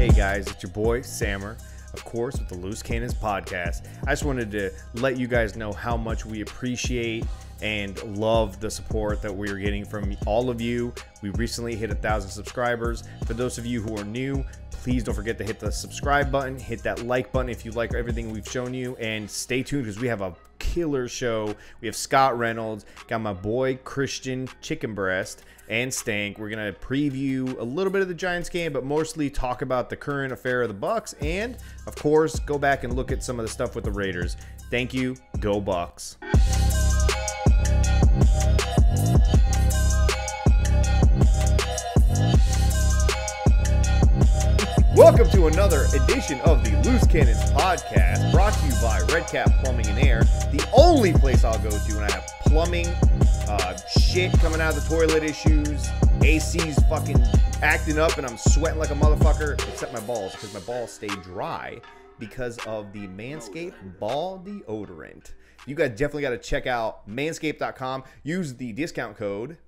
Hey guys, it's your boy Sammer, of course, with the Loose Cannons podcast. I just wanted to let you guys know how much we appreciate and love the support that we're getting from all of you. We recently hit 1,000 subscribers. For those of you who are new, please don't forget to hit the subscribe button, hit that like button if you like everything we've shown you, and stay tuned because we have a killer show. We have Scott Reynolds, got my boy Christian Chicken Breast, and Stank. We're going to preview a little bit of the Giants game, but mostly talk about the current affair of the Bucs, and of course, go back and look at some of the stuff with the Raiders. Thank you. Go Bucs. Welcome to another edition of the Loose Cannons podcast, brought to you by Red Cap Plumbing and Air, the only place I'll go to when I have plumbing shit coming out of the toilet issues, AC's fucking acting up and I'm sweating like a motherfucker, except my balls, because my balls stay dry because of the Manscaped ball deodorant. You guys definitely got to check out manscaped.com, use the discount code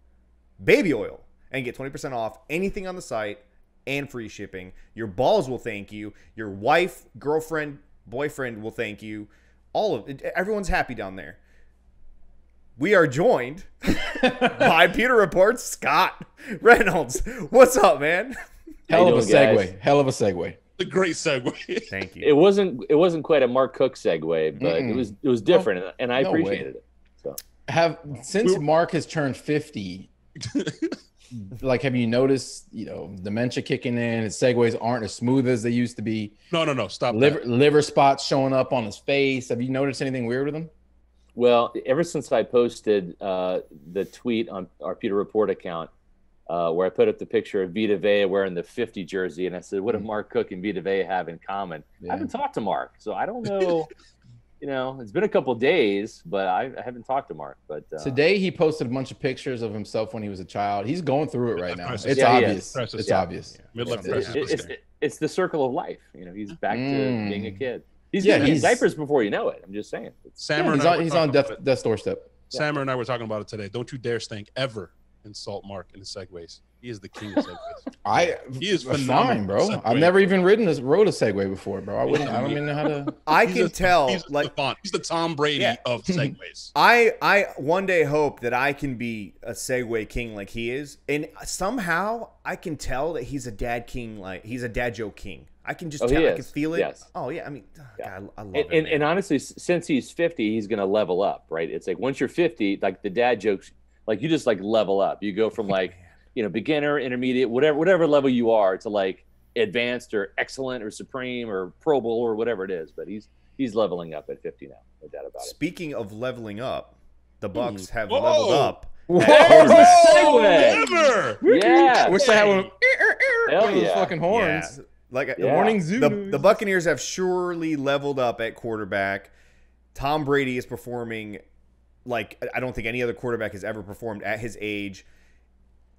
BABYOIL and get 20% off anything on the site and free shipping. Your balls will thank you. Your wife, girlfriend, boyfriend will thank you. All of it, everyone's happy down there. We are joined by PewterReport's Scott Reynolds. What's up, man? Hell of a segue. Guys? Hell of a segue. A great segue. Thank you. It wasn't quite a Mark Cook segue, but it was different, and I appreciated it. So Since Mark has turned 50, like, have you noticed, dementia kicking in? His segues aren't as smooth as they used to be. No, stop. Liver spots showing up on his face. Have you noticed anything weird with him? Well, ever since I posted the tweet on our Pewter Report account, where I put up the picture of Vita Vea wearing the 50 jersey, and I said, "What do Mark Cook and Vita Vea have in common?" Yeah. I haven't talked to Mark, so I don't know. It's been a couple days, but I haven't talked to Mark. But today he posted a bunch of pictures of himself when he was a child. He's going through it right now. It's obvious. It's obvious. It's the circle of life. He's back to being a kid. He's in diapers before you know it. I'm just saying. He's on death's doorstep. Sammer and I were talking about it today. Don't you dare Stank ever insult Mark in his segues. He is the king of segues. He is phenomenal, bro. I've never even rode a segue before, bro. I don't even know how to. Can tell. He's the Tom Brady of segues. I one day hope that I can be a segue king like he is, and somehow I can tell that he's a dad king, like he's a dad joke king. I can just tell. I can feel it. Yes. Oh yeah. I mean, God, I love it. And honestly, since he's 50, he's gonna level up, right? It's like once you're 50, like the dad jokes, like you just like level up. You go from like beginner, intermediate, whatever level you are, to like advanced or excellent or supreme or Pro Bowl or whatever it is. But he's leveling up at 50 now, no doubt about it. Speaking of leveling up, the Bucs have leveled up. Segue. Yeah. Wish I had one of those yeah. fucking horns. Yeah. Like the morning zoo. The Buccaneers have surely leveled up at quarterback. Tom Brady is performing like I don't think any other quarterback has ever performed at his age.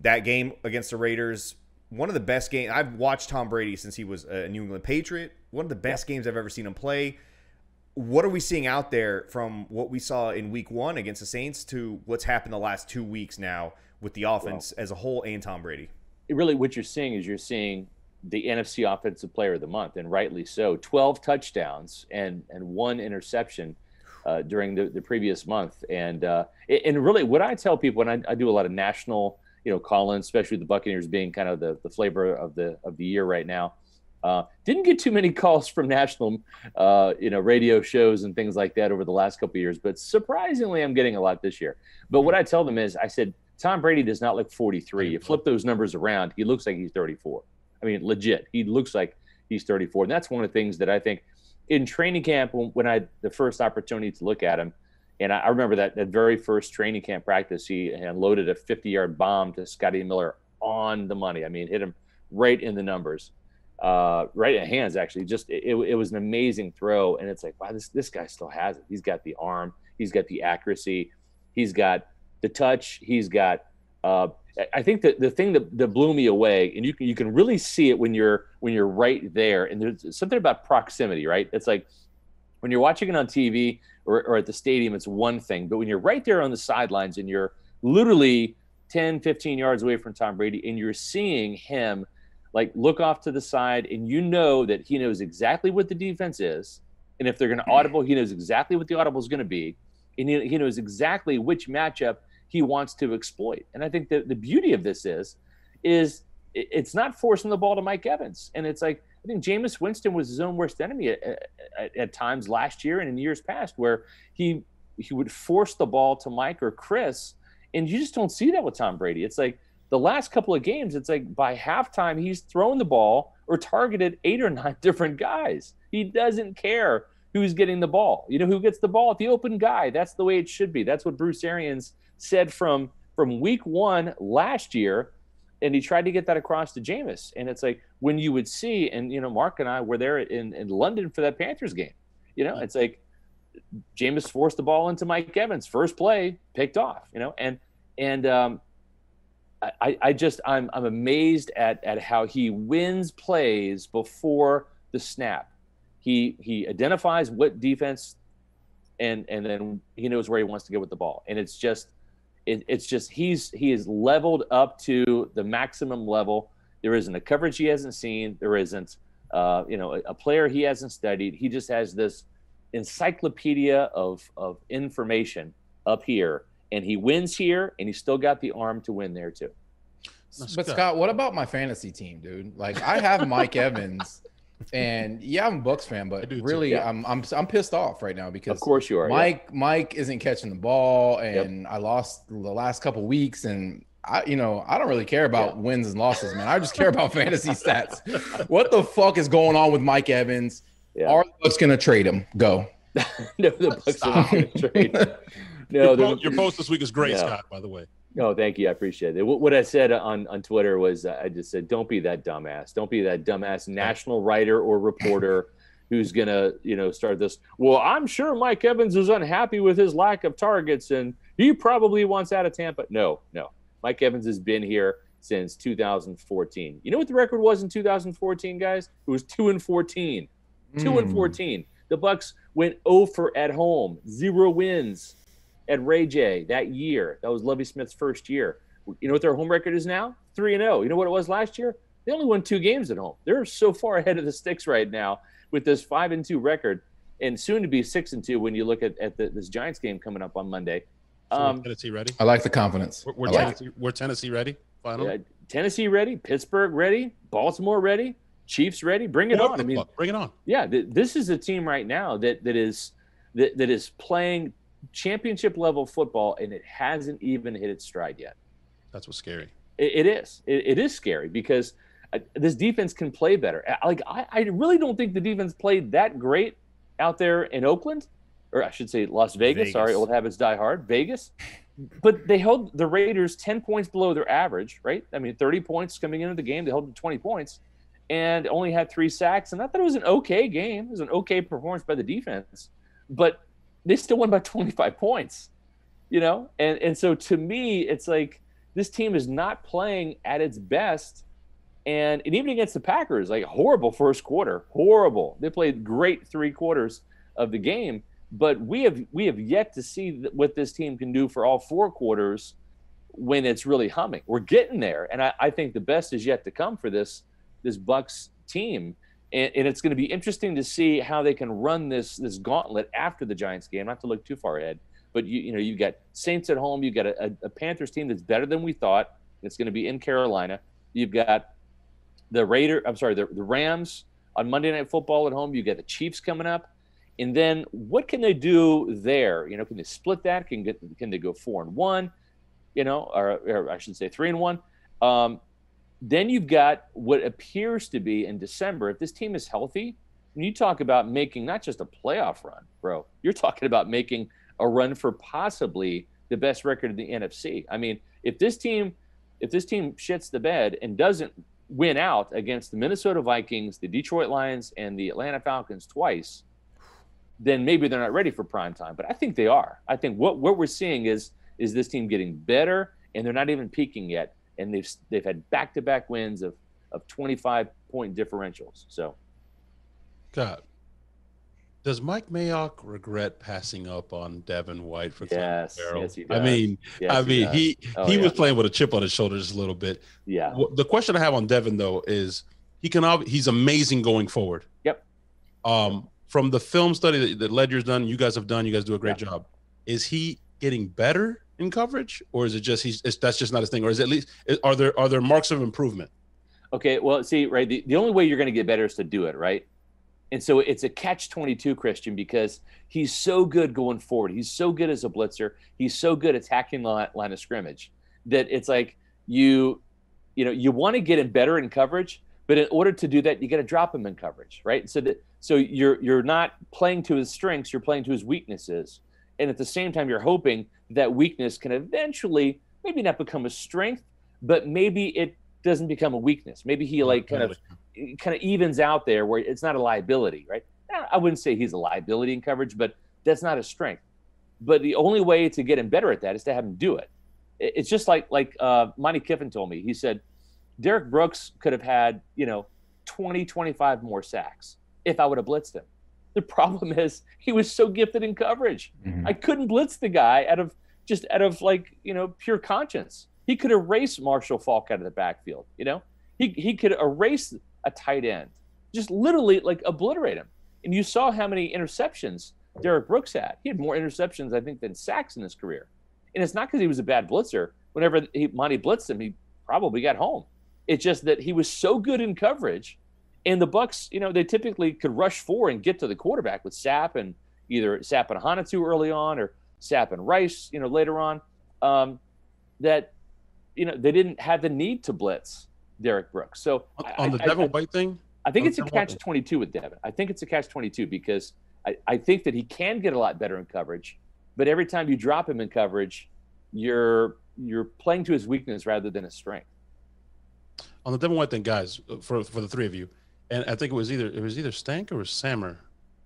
That game against the Raiders, one of the best games. I've watched Tom Brady since he was a New England Patriot. One of the best games I've ever seen him play. What are we seeing out there from what we saw in week 1 against the Saints to what's happened the last 2 weeks now with the offense as a whole and Tom Brady? Really, what you're seeing is the NFC Offensive Player of the Month, and rightly so. 12 touchdowns and 1 interception during the previous month. And really, what I tell people, and I do a lot of national call-ins, especially the Buccaneers being kind of the flavor of the year right now. Didn't get too many calls from national radio shows and things like that over the last couple of years, but surprisingly, I'm getting a lot this year. But what I tell them is, I said, Tom Brady does not look 43. You flip those numbers around, he looks like he's 34. I mean, legit. He looks like he's 34. And that's one of the things that I think in training camp, when I had the first opportunity to look at him, and I remember that very first training camp practice, he unloaded a 50-yard bomb to Scotty Miller on the money. I mean, hit him right in the numbers, right in the hands, actually. Just it was an amazing throw. And it's like, wow, this guy still has it. He's got the arm. He's got the accuracy. He's got the touch. He's got I think that the thing that blew me away, and you can really see it when you're right there, and there's something about proximity, right? It's like when you're watching it on TV or at the stadium, it's one thing, but when you're right there on the sidelines and you're literally 10, 15 yards away from Tom Brady and you're seeing him like look off to the side, and you know that he knows exactly what the defense is. And if they're going to audible, he knows exactly what the audible is going to be. And he knows exactly which matchup he wants to exploit. And I think that the beauty of this is it's not forcing the ball to Mike Evans. And it's like, I think Jameis Winston was his own worst enemy at times last year and in years past, where he would force the ball to Mike or Chris. And you just don't see that with Tom Brady. It's like the last couple of games, it's like by halftime, he's thrown the ball or targeted 8 or 9 different guys. He doesn't care who's getting the ball. You know, who gets the ball? The open guy. That's the way it should be. That's what Bruce Arians said from week 1 last year. And he tried to get that across to Jameis. And it's like when you would see, and, you know, Mark and I were there in London for that Panthers game. You know, it's like Jameis forced the ball into Mike Evans. First play, picked off, you know. I'm amazed at how he wins plays before the snap. He identifies what defense and then he knows where he wants to go with the ball. And it's just he is leveled up to the maximum level. There isn't a coverage he hasn't seen. There isn't a player he hasn't studied. He just has this encyclopedia of information up here, and he wins here, and he's still got the arm to win there too. But Scott, what about my fantasy team, dude? Like, I have Mike Evans, and yeah, I'm a Bucs fan, but really, yeah. I'm pissed off right now because of course you are. Mike isn't catching the ball, and I lost the last couple weeks, and I don't really care about wins and losses, man. I just care about fantasy stats. What the fuck is going on with Mike Evans? Yeah. Are the Bucs gonna trade him? Go. No, the Bucs are not gonna trade him. No, your post this week is great, Scott, by the way. No, thank you. I appreciate it. What I said on Twitter was I just said, don't be that dumbass. Don't be that dumbass national writer or reporter who's going to, start this. Well, I'm sure Mike Evans is unhappy with his lack of targets, and he probably wants out of Tampa. No. Mike Evans has been here since 2014. You know what the record was in 2014, guys? It was 2-14. 2-14. The Bucs went 0 for at home, 0 wins at Ray J that year. That was Lovie Smith's first year. You know what their home record is now? 3-0. You know what it was last year? They only won 2 games at home. They're so far ahead of the sticks right now with this 5-2 record, and soon to be 6-2 when you look at this Giants game coming up on Monday. Tennessee ready? I like the confidence. We're Tennessee ready? Finally? Yeah, Tennessee ready? Pittsburgh ready? Baltimore ready? Chiefs ready? Bring it on. Bring it on. Yeah, this is a team right now that is playing championship level football, and it hasn't even hit its stride yet. That's what's scary. It is scary because this defense can play better. I really don't think the defense played that great out there in Oakland, or I should say Las Vegas. Sorry, old habits die hard. Vegas. But they held the Raiders 10 points below their average, right? I mean, 30 points coming into the game. They held them 20 points and only had 3 sacks. And I thought it was an okay game. It was an okay performance by the defense. But they still won by 25 points, And so to me, it's like this team is not playing at its best. And even against the Packers, like horrible first quarter, horrible. They played great 3 quarters of the game. But we have yet to see what this team can do for all 4 quarters when it's really humming. We're getting there. And I think the best is yet to come for this Bucs team. And it's going to be interesting to see how they can run this gauntlet after the Giants game. Not to look too far ahead, but you've got Saints at home. You've got a Panthers team that's better than we thought. It's going to be in Carolina. You've got the Rams on Monday Night Football at home. You've got the Chiefs coming up. And then what can they do there? Can they split that? Can they go 4-1? Or I should say 3-1. Then you've got what appears to be in December. If this team is healthy, when you talk about making not just a playoff run, bro, you're talking about making a run for possibly the best record in the NFC. I mean, if this team shits the bed and doesn't win out against the Minnesota Vikings, the Detroit Lions, and the Atlanta Falcons twice, then maybe they're not ready for prime time. But I think they are. I think what we're seeing is this team getting better, and they're not even peaking yet. And they've had back-to-back wins of 25-point differentials. So, God, Does Mike Mayock regret passing up on Devin White for Yes, Farrell? yes, he does. He was playing with a chip on his shoulder just a little bit. Yeah. The question I have on Devin though is he's amazing going forward. Yep. From the film study that Ledger's done, you guys have done, you guys do a great job. Is he getting better in coverage, or is it just that's just not his thing, or is it at least are there marks of improvement? Okay, well, see, right, the only way you're going to get better is to do it, right? And so it's a catch-22, Christian, because he's so good going forward. He's so good as a blitzer. He's so good attacking the line of scrimmage that it's like you want to get him better in coverage, but in order to do that, you got to drop him in coverage, right? So you're not playing to his strengths, you're playing to his weaknesses. And at the same time, you're hoping that weakness can eventually maybe not become a strength, but maybe it doesn't become a weakness. Maybe he kind of evens out there where it's not a liability, right? I wouldn't say he's a liability in coverage, but that's not a strength. But the only way to get him better at that is to have him do it. It's just like Monty Kiffin told me. He said, Derek Brooks could have had, 20, 25 more sacks if I would have blitzed him. The problem is he was so gifted in coverage. Mm-hmm. I couldn't blitz the guy out of pure conscience. He could erase Marshall Faulk out of the backfield. He could erase a tight end, just literally obliterate him. And you saw how many interceptions Derek Brooks had. He had more interceptions, I think, than sacks in his career. And it's not because he was a bad blitzer. Whenever Monty blitzed him, he probably got home. It's just that he was so good in coverage. And the Bucs, they typically could rush forward and get to the quarterback with Sapp and either Sapp and Hanatu early on or Sapp and Rice, later on. That they didn't have the need to blitz Derek Brooks. So on the Devin White thing, I think it's a catch-22 with Devin. I think it's a catch-22 because I think that he can get a lot better in coverage, but every time you drop him in coverage, you're playing to his weakness rather than his strength. On the Devin White thing, guys, for the three of you, and I think it was either Stank or Sammer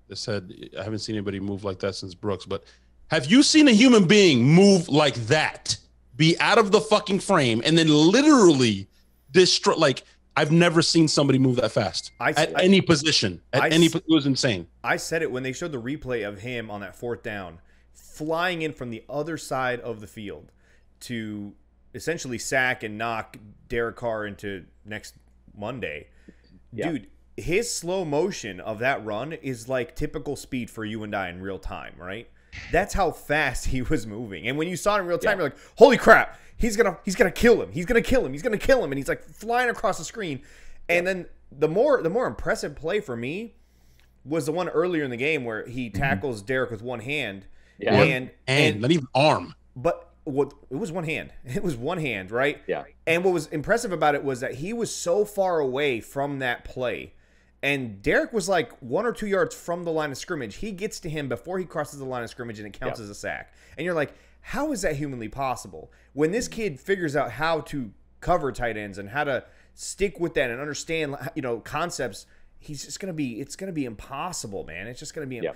that said, I haven't seen anybody move like that since Brooks, but have you seen a human being move like that? Be out of the fucking frame and then literally destroy. Like, I've never seen somebody move that fast at any position. It was insane. I said it when they showed the replay of him on that fourth down, flying in from the other side of the field to essentially sack and knock Derek Carr into next Monday. Yeah. Dude, his slow motion of that run is like typical speed for you and I in real time, right? That's how fast he was moving. And when you saw it in real time, you're like, holy crap, he's gonna kill him. He's gonna kill him. And he's like flying across the screen. And then the more impressive play for me was the one earlier in the game where he tackles Derek with one hand. Yeah. And not even arm. But it was one hand. It was one hand, right? Yeah. And what was impressive about it was that he was so far away from that play. And Derek was like 1 or 2 yards from the line of scrimmage. He gets to him before he crosses the line of scrimmage, and it counts as a sack. And you're like, how is that humanly possible? When this kid figures out how to cover tight ends and how to stick with that and understand, concepts, it's going to be impossible, man. It's just going to be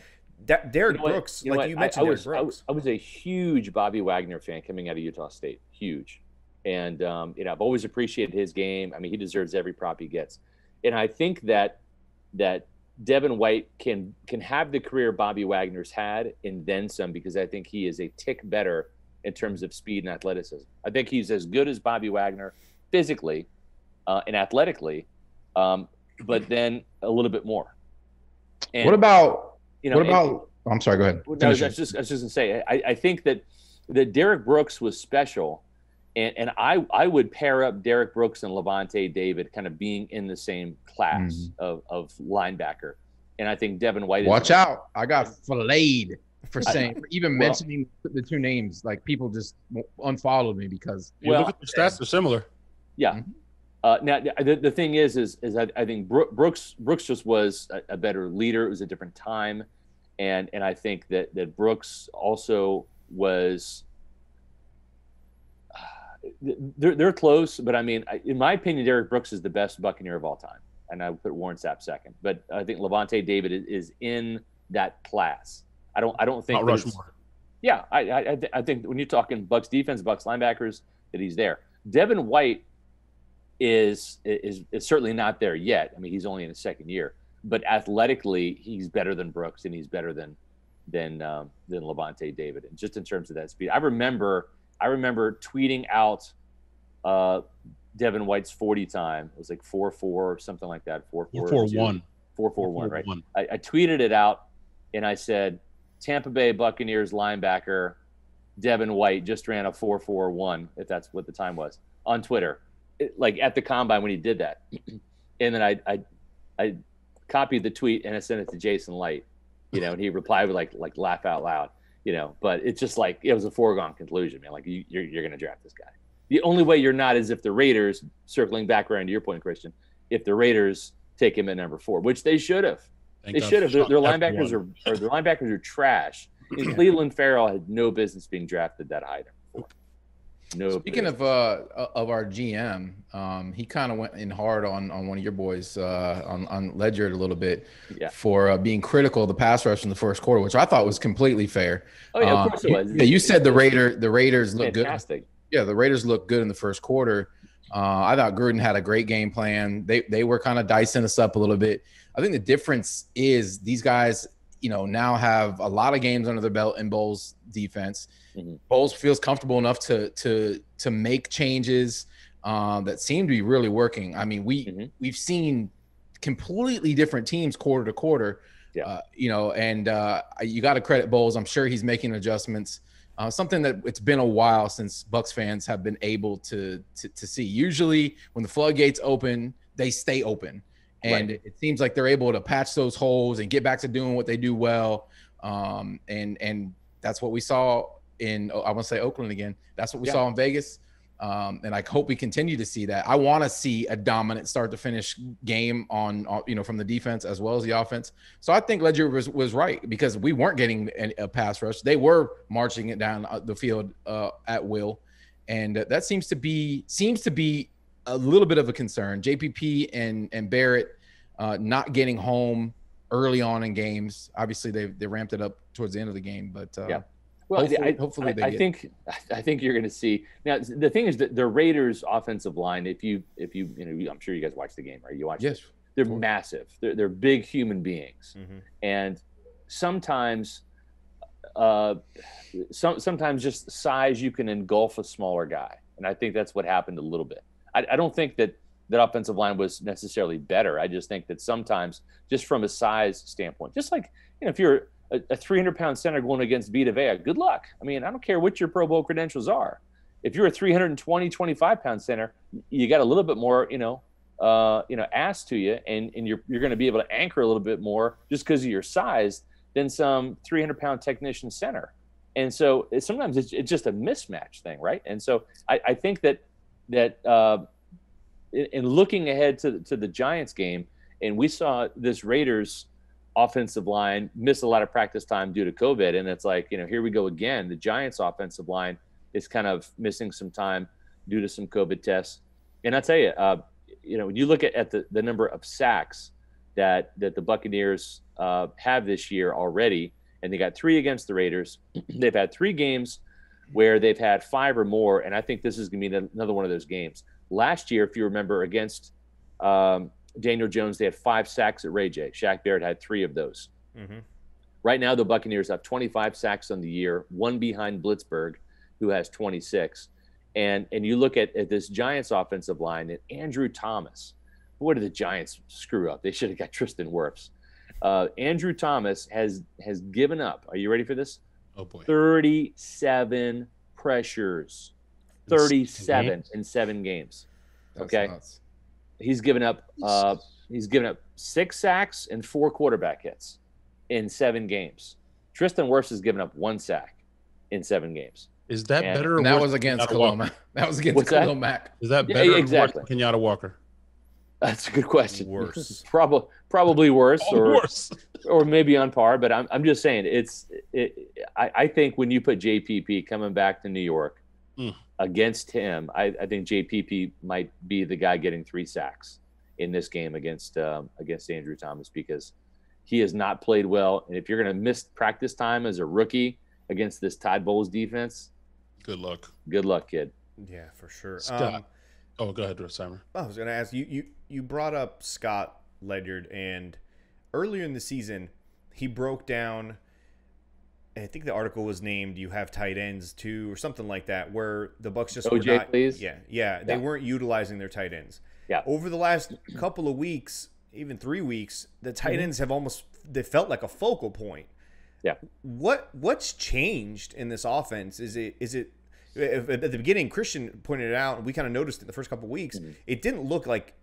Derek Brooks, you mentioned Derek Brooks. I was a huge Bobby Wagner fan coming out of Utah State. Huge. And, I've always appreciated his game. I mean, he deserves every prop he gets. And I think that Devin White can have the career Bobby Wagner's had and then some, because I think he is a tick better in terms of speed and athleticism. I think he's as good as Bobby Wagner physically and athletically, but then a little bit more. And, what about I'm sorry, go ahead. I was just going to say, I think that Derek Brooks was special. And I would pair up Derek Brooks and Levante David kind of being in the same class of linebacker. And I think Devin White Watch out. I got filleted for mentioning the two names. Like, people just unfollowed me because look at the stats, they're similar. Yeah. Now the thing is I think Brooks just was a better leader. It was a different time. And I think that Brooks also was they're close, but I mean, in my opinion, Derek Brooks is the best Buccaneer of all time, and I would put Warren Sapp second. But I think Levante David is in that class. I don't think Rushmore. Yeah, I think when you're talking Bucs defense, Bucs linebackers, that he's there. Devin White is certainly not there yet. I mean, he's only in his second year, but athletically, he's better than Brooks, and he's better than Levante David, and just in terms of that speed. I remember tweeting out Devin White's 40 time. It was like 4.4 or something like that. 4.41. 4.41, right? I tweeted it out, and I said, Tampa Bay Buccaneers linebacker Devin White just ran a 4.41, if that's what the time was, on Twitter, like at the combine when he did that. And then I copied the tweet and I sent it to Jason Light, and he replied with like laugh out loud, but it's just like, it was a foregone conclusion, man. Like you're going to draft this guy. The only way you're not is if the Raiders, circling back around to your point, Christian, if the Raiders take him at number 4, which they should have. They should have. Their linebackers are trash. And Cleveland Farrell had no business being drafted that high. No. Speaking of our GM, he kind of went in hard on one of your boys, on Ledyard a little bit, for being critical of the pass rush in the first quarter, which I thought was completely fair. Oh yeah, of course it was. Yeah, you said the Raiders look fantastic. Good. Yeah, the Raiders looked good in the first quarter. I thought Gruden had a great game plan. They were kind of dicing us up a little bit. I think the difference is these guys, now have a lot of games under their belt in Bowles' defense. Mm-hmm. Bowles feels comfortable enough to make changes that seem to be really working. I mean, we've seen completely different teams quarter to quarter. Yeah. And you got to credit Bowles. I'm sure he's making adjustments. Something that it's been a while since Bucs fans have been able to see. Usually when the floodgates open, they stay open. And it seems like they're able to patch those holes and get back to doing what they do well. And that's what we saw in, I want to say Oakland again. That's what we saw in Vegas. And I hope we continue to see that. I want to see a dominant start to finish game on from the defense as well as the offense. So I think Ledyard was right, because we weren't getting a pass rush. They were marching it down the field at will. And that seems to be a little bit of a concern. JPP and Barrett not getting home early on in games. Obviously they ramped it up towards the end of the game, but well, hopefully I think you're going to see. Now the thing is that the Raiders offensive line, if you I'm sure you guys watch the game, right? You watch. Yes. They're massive. They're big human beings. Mm-hmm. And sometimes sometimes just size, you can engulf a smaller guy. And I think that's what happened a little bit. I don't think that offensive line was necessarily better. I just think that sometimes, just from a size standpoint, just like, if you're a 300-pound center going against Vita Vea, good luck. I mean, I don't care what your Pro Bowl credentials are. If you're a 320, 25-pound center, you got a little bit more, ass to you, and you're going to be able to anchor a little bit more just because of your size than some 300-pound technician center. And so sometimes it's just a mismatch thing, right? And so I think that in looking ahead to the Giants game, and we saw this Raiders offensive line miss a lot of practice time due to COVID, and it's like, here we go again. The Giants offensive line is kind of missing some time due to some COVID tests. And I tell you, when you look at the number of sacks that the Buccaneers have this year already, and they got 3 against the Raiders. They've had 3 games where they've had 5 or more, and I think this is going to be another one of those games. Last year, if you remember, against Daniel Jones, they had 5 sacks at Ray J. Shaq Barrett had 3 of those. Mm-hmm. Right now, the Buccaneers have 25 sacks on the year, 1 behind Blitzburg, who has 26. And you look at this Giants offensive line, and Andrew Thomas. What did the Giants screw up? They should have got Tristan Wirfs. Andrew Thomas has given up. Are you ready for this? Oh boy. 37 pressures. 37 in 7 games. Okay. Nuts. He's given up 6 sacks and 4 quarterback hits in 7 games. Tristan Wirfs has given up 1 sack in 7 games. Is that better? And that was against Khalil Mack. That was against Khalil Mack. Is that better? Yeah, exactly. Or Kenyatta Walker? That's a good question. Worse. Probably worse, Worse. or maybe on par. But I'm just saying, I think when you put JPP coming back to New York against him, I think JPP might be the guy getting 3 sacks in this game against Andrew Thomas, because he has not played well. And if you're going to miss practice time as a rookie against this Todd Bowles defense, good luck. Good luck, kid. Yeah, for sure. Scott. Go ahead, Simon. I was going to ask you. You brought up Scott Ledyard, and earlier in the season, he broke down, I think the article was named "You Have Tight Ends Too" or something like that, where the Bucs just were not, please. They weren't utilizing their tight ends. Yeah. Over the last couple of weeks, even 3 weeks, the tight ends have they felt like a focal point. Yeah. What's changed in this offense? Is it at the beginning, Christian pointed it out, and we kind of noticed it the first couple of weeks. It didn't look like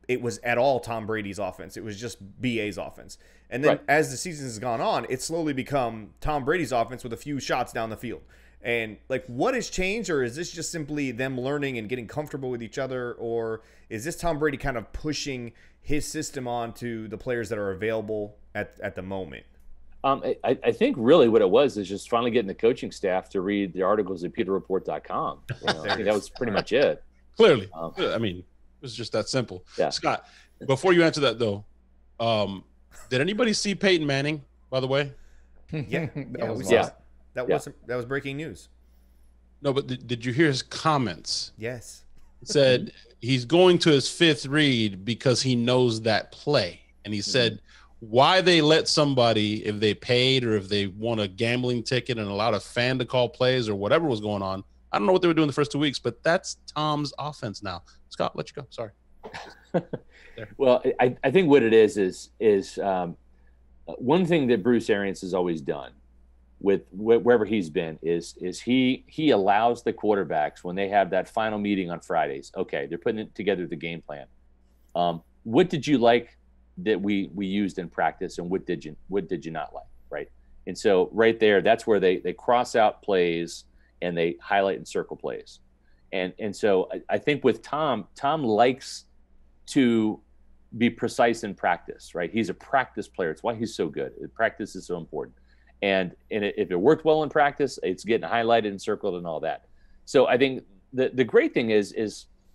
it was at all Tom Brady's offense. It was just BA's offense. And then as the season has gone on, it's slowly become Tom Brady's offense with a few shots down the field. And like, what has changed, or is this just simply them learning and getting comfortable with each other, or is this Tom Brady kind of pushing his system onto the players that are available at the moment? I think really what it was is just finally getting the coaching staff to read the articles at PewterReport.com. I think that was pretty much it. Clearly. I mean, it was just that simple. Yeah. Scott, before you answer that, though, did anybody see Peyton Manning, by the way? Yeah. That was breaking news. No, but did you hear his comments? Yes. It said he's going to his fifth read because he knows that play. And he said why they let somebody, if they paid or if they won a gambling ticket and allowed a fan to call plays or whatever was going on. I don't know what they were doing the first 2 weeks, but that's Tom's offense now. Scott, let you go. Sorry. Well, I think what it is one thing that Bruce Arians has always done with wherever he's been is he allows the quarterbacks, when they have that final meeting on Fridays, okay, they're putting together the game plan. What did you like that we used in practice, and what did you not like, right? And so right there, that's where they cross out plays and they highlight and circle plays. And so I think with Tom likes to be precise in practice, right? He's a practice player. It's why he's so good. Practice is so important. And if it worked well in practice, it's getting highlighted and circled and all that. So I think the great thing is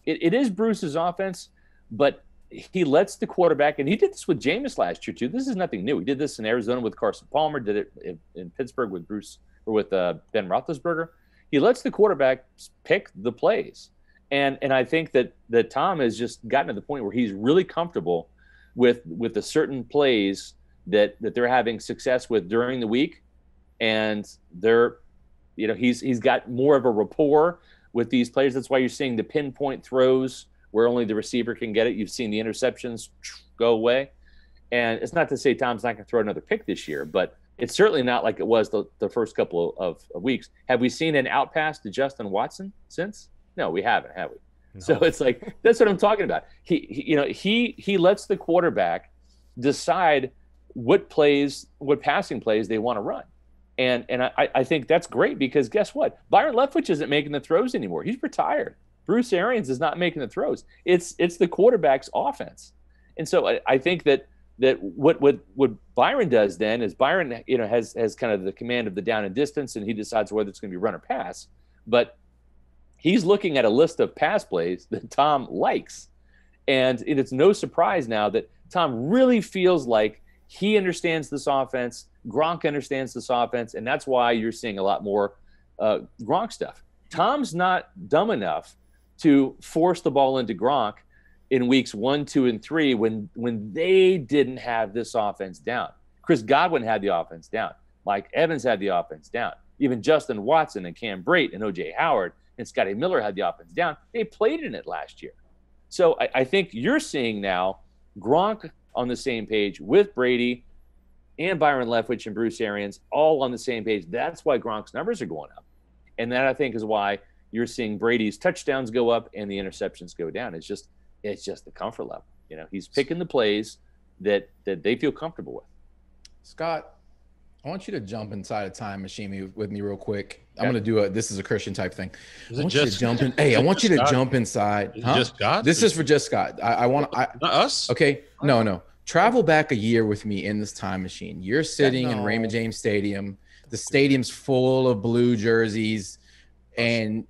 it is Bruce's offense, but he lets the quarterback, and he did this with Jameis last year too. This is nothing new. He did this in Arizona with Carson Palmer, did it in Pittsburgh with Ben Roethlisberger. He lets the quarterback pick the plays. And I think that Tom has just gotten to the point where he's really comfortable with the certain plays that they're having success with during the week. And he's got more of a rapport with these players. That's why you're seeing the pinpoint throws where only the receiver can get it. You've seen the interceptions go away. And it's not to say Tom's not going to throw another pick this year, but it's certainly not like it was the first couple of weeks. Have we seen an out pass to Justin Watson since? No, we haven't, have we? No. So it's like, that's what I'm talking about. He lets the quarterback decide what passing plays they want to run. And I think that's great, because guess what? Byron Leftwich isn't making the throws anymore. He's retired. Bruce Arians is not making the throws. It's the quarterback's offense. And so I think that what Byron does then is Byron, has kind of the command of the down and distance, and he decides whether it's going to be run or pass. But he's looking at a list of pass plays that Tom likes. And it's no surprise now that Tom really feels like he understands this offense. Gronk understands this offense. And that's why you're seeing a lot more Gronk stuff. Tom's not dumb enough to force the ball into Gronk in weeks 1, 2, and 3 when they didn't have this offense down. Chris Godwin had the offense down. Mike Evans had the offense down. Even Justin Watson and Cam Brate and O.J. Howard and Scotty Miller had the offense down. They played in it last year. So I think you're seeing now Gronk on the same page with Brady and Byron Leftwich and Bruce Arians all on the same page. That's why Gronk's numbers are going up. And that, I think, is why you're seeing Brady's touchdowns go up and the interceptions go down. It's just the comfort level. He's picking the plays that they feel comfortable with. Scott, I want you to jump inside a time machine with me real quick. I'm going to do this is a Christian type thing. I want you to jump in. Hey, I want you to jump inside. Huh? Just Scott? This is for just Scott. Not us? Okay. No. Travel back a year with me in this time machine. You're sitting in Raymond James Stadium. The stadium's full of blue jerseys, and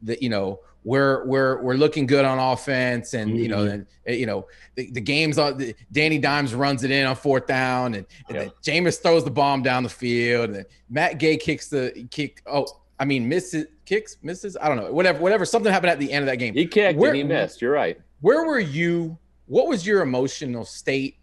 we're looking good on offense, and the game's on. Danny Dimes runs it in on 4th down, and then Jameis throws the bomb down the field, and then Matt Gay misses. I don't know. Whatever. Something happened at the end of that game. He kicked and he missed. You're right. Where were you? What was your emotional state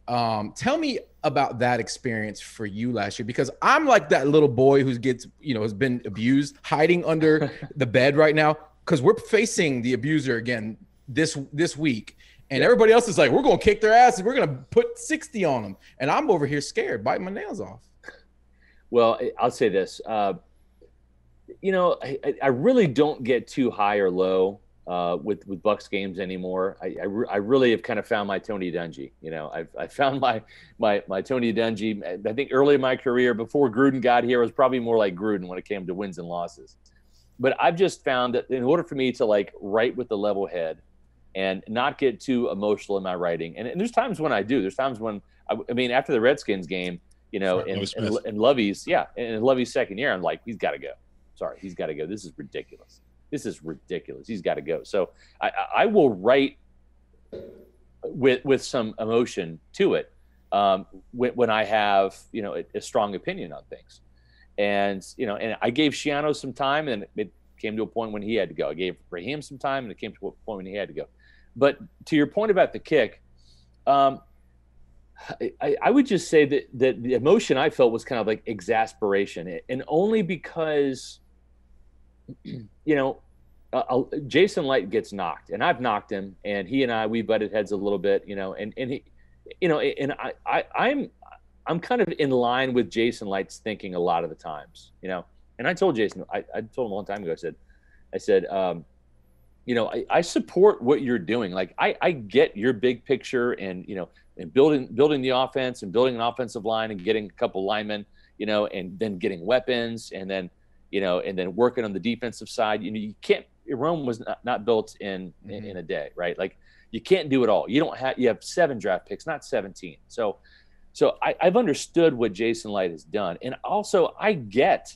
Tell me about that experience for you last year, because I'm like that little boy who gets, has been abused, hiding under the bed right now, because we're facing the abuser again this week. And everybody else is like, we're going to kick their asses. We're going to put 60 on them. And I'm over here scared, biting my nails off. Well, I'll say this. I really don't get too high or low with Bucs games anymore. I really have kind of found my Tony Dungy. I found my Tony Dungy. I think early in my career, before Gruden got here, I was probably more like Gruden when it came to wins and losses. But I've just found that in order for me to write with the level head and not get too emotional in my writing, and there's times when I do. There's times when I mean after the Redskins game, in Lovey's second year, I'm like, he's got to go. Sorry, he's got to go. This is ridiculous. He's got to go. So I will write with some emotion to it when I have a strong opinion on things, and I gave Schiano some time, and it came to a point when he had to go. I gave Raheem some time, and it came to a point when he had to go. But to your point about the kick, I would just say that the emotion I felt was kind of like exasperation, and only because, Jason Light gets knocked, and I've knocked him, and he and we butted heads a little bit, and he, and I'm kind of in line with Jason Light's thinking a lot of the times, and I told Jason, I told him a long time ago, I said, I support what you're doing. Like I get your big picture and, and building the offense and building an offensive line and getting a couple linemen, and then getting weapons and then working on the defensive side. You can't, Rome was not built in a day, right? Like you can't do it all. You have 7 draft picks, not 17. So I've understood what Jason Light has done. And also I get,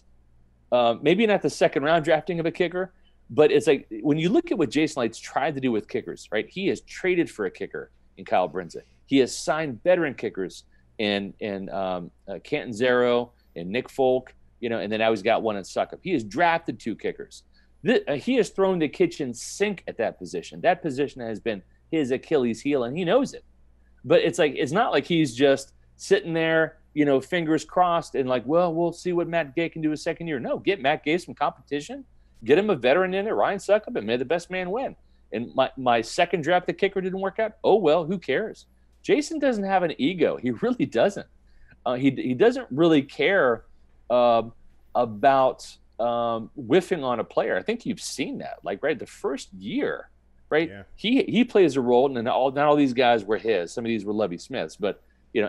maybe not the second round drafting of a kicker, but it's like when you look at what Jason Light's tried to do with kickers, right? He has traded for a kicker in Kyle Brinza. He has signed veteran kickers in Canton Zero and Nick Folk, and then now he's got one in Suckup. He has drafted 2 kickers. He has thrown the kitchen sink at that position. That position has been his Achilles heel, and he knows it. But it's not like he's just sitting there, fingers crossed and like, well, we'll see what Matt Gay can do his second year. No, get Matt Gay some competition. Get him a veteran in there, Ryan Suckup, and may the best man win. And my second draft, the kicker didn't work out. Oh, well, who cares? Jason doesn't have an ego. He really doesn't. He doesn't really care about whiffing on a player. I think you've seen that. The first year, right? Yeah. He plays a role, and not all these guys were his. Some of these were Lovie Smith's, but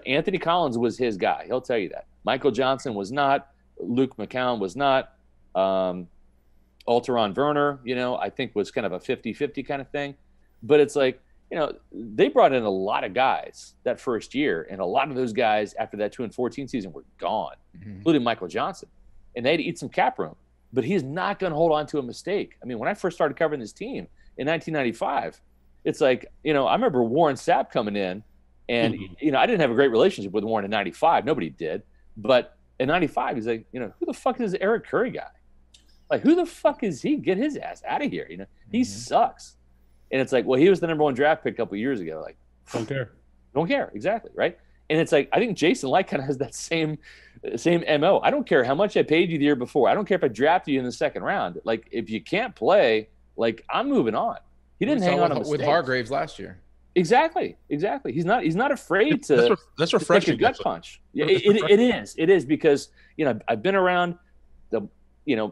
Anthony Collins was his guy. He'll tell you that. Michael Johnson was not. Luke McCown was not. Alteron Werner, I think was kind of a 50-50 kind of thing. But it's like, they brought in a lot of guys that first year, and a lot of those guys after that 2-14 season were gone, including Michael Johnson. And they had to eat some cap room. But he's not going to hold on to a mistake. I mean, when I first started covering this team in 1995, it's like, I remember Warren Sapp coming in, and, I didn't have a great relationship with Warren in 95. Nobody did. But in 95, he's like, who the fuck is Eric Curry guy? Like, who the fuck is he? Get his ass out of here. He sucks. And it's like, well, he was the number 1 draft pick a couple of years ago. Like, don't care. Don't care. Exactly. Right. And it's like, I think Jason Light kind of has that same MO. I don't care how much I paid you the year before. I don't care if I drafted you in the second round. Like, if you can't play, like, I'm moving on. He didn't hang on with Hargraves last year. Exactly. He's not afraid to. That's refreshing. To take a gut punch. Yeah, it is because I've been around the.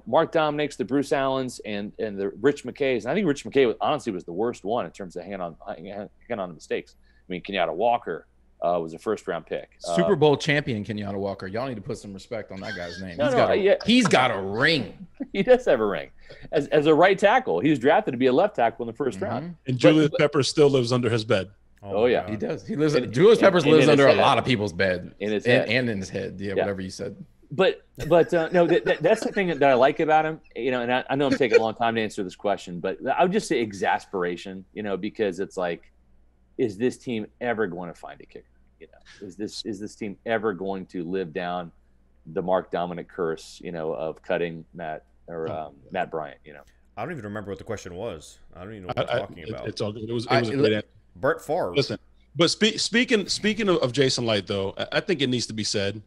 Mark Dominic's, the Bruce Allens, and the Rich McKays. And I think Rich McKay honestly was the worst one in terms of hanging on the mistakes. I mean, Kenyatta Walker was a first-round pick. Super Bowl champion Kenyatta Walker. Y'all need to put some respect on that guy's name. He's got a ring. He does have a ring. As a right tackle, he was drafted to be a left tackle in the first round. And Julius Peppers still lives under his bed. Oh yeah, he does. He lives. Julius Peppers lives under a lot of people's bed, in his head, and in his head. Yeah, whatever you said. But no, that's the thing that I like about him, and I know I'm taking a long time to answer this question, but I would just say exasperation, because it's like, is this team ever going to find a kicker? Is this team ever going to live down the Mark Dominic curse, of cutting Matt Bryant? I don't even remember what the question was. I don't even know what we're talking about. It's all good. It was a great answer. Brett Favre. Listen, But speaking of Jason Light, though, I think it needs to be said.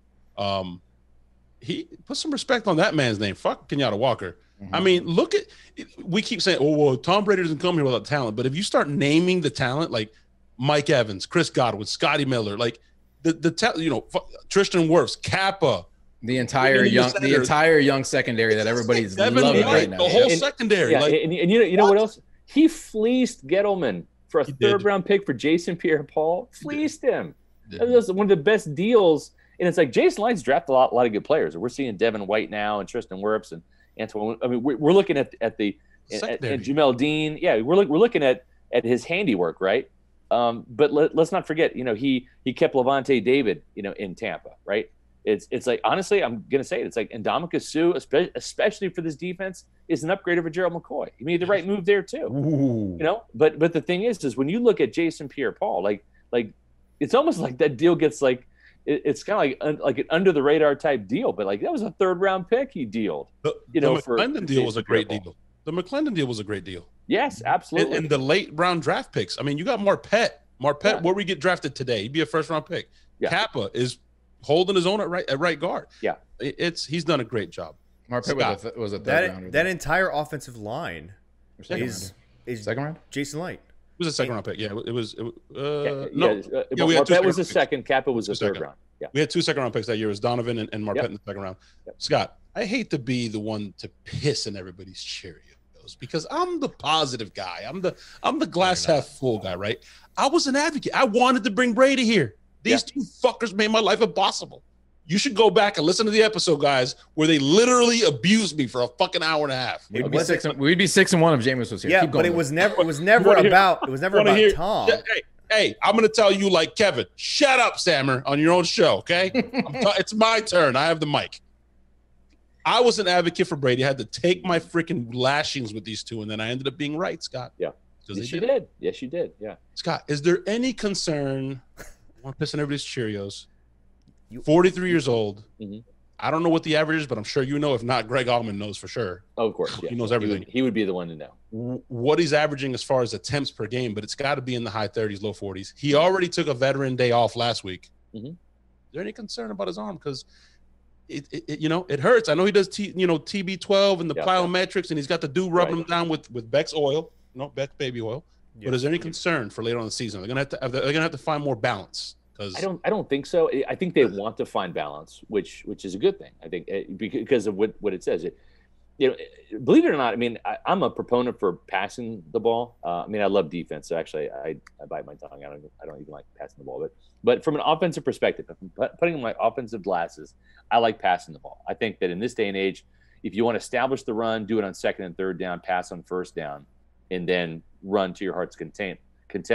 He put some respect on that man's name. Fuck Kenyatta Walker. Mm-hmm. I mean, look at, we keep saying, oh, well, Tom Brady doesn't come here without talent. But if you start naming the talent, like Mike Evans, Chris Godwin, Scotty Miller, like Tristan Wirfs, Kappa, the entire young secondary that everybody's Devin loving White, right now. the whole secondary. Yeah, like, and you know what else? He fleeced Gettleman for a third-round pick for Jason Pierre-Paul. Fleeced him. That was one of the best deals. And it's like Jason Light's drafted a lot of good players. We're seeing Devin White now and Tristan Wirfs and Antoine. I mean, we're looking at Jamel Dean. Yeah, we're looking at his handiwork, right? But let's not forget, he kept Levante David, in Tampa, right? It's like, honestly, I'm gonna say it. It's like Ndamukong Suh, especially for this defense, is an upgrade over Gerald McCoy. He made the right move there too. Ooh. But the thing is when you look at Jason Pierre-Paul, like it's almost like that deal gets like. It's kind of like an under the radar type deal, but like that was a third-round pick he dealed. The McClendon deal was a great deal. The McClendon deal was a great deal. Yes, absolutely. And the late round draft picks. I mean, you got Marpet, where we get drafted today, he'd be a first-round pick. Yeah. Kappa is holding his own at right guard. Yeah, he's done a great job. Marpet was a third rounder. That entire offensive line is second round. Jason Light. It was a second round pick. Yeah, it was. Marpet was the second. Kappa was the third round. Yeah, we had 2 second-round picks that year. It was Donovan and Marpet in the second round. Yep. Scott, I hate to be the one to piss in everybody's Cheerios because I'm the positive guy. I'm the glass half full guy, right? I was an advocate. I wanted to bring Brady here. These two fuckers made my life impossible. You should go back and listen to the episode, guys, where they literally abused me for a fucking hour and a half. We'd be 6-1 if Jameis was here. Yeah, but it was never about Tom. Hey, I'm going to tell you like Kevin. Shut up, Sammer, on your own show, okay? It's my turn. I have the mic. I was an advocate for Brady. I had to take my freaking lashings with these two, and then I ended up being right, Scott. Yeah. Yes, you did. Yes, you did. Yeah. Scott, is there any concern? I want to piss on everybody's Cheerios. 43 years old. Mm-hmm. I don't know what the average is, but I'm sure you know. If not, Greg Allman knows for sure. Oh, of course. Yeah. He knows everything. He would be the one to know. What he's averaging as far as attempts per game, but it's got to be in the high 30s, low 40s. He already took a veteran day off last week. Mm-hmm. Is there any concern about his arm? Because it hurts. I know he does TB12 and the plyometrics, and he's got the dude rubbing him down with Beck's oil, Beck's baby oil. Yeah. But is there any concern for later on in the season? They're gonna have to find more balance. I don't think so. I think they want to find balance, which is a good thing. I think because of what it says. Believe it or not, I mean, I'm a proponent for passing the ball. I mean, I love defense. So actually, I bite my tongue. I don't even like passing the ball. But from an offensive perspective, if I'm putting on my offensive glasses, I like passing the ball. I think that in this day and age, if you want to establish the run, do it on second and third down, pass on first down, and then run to your heart's content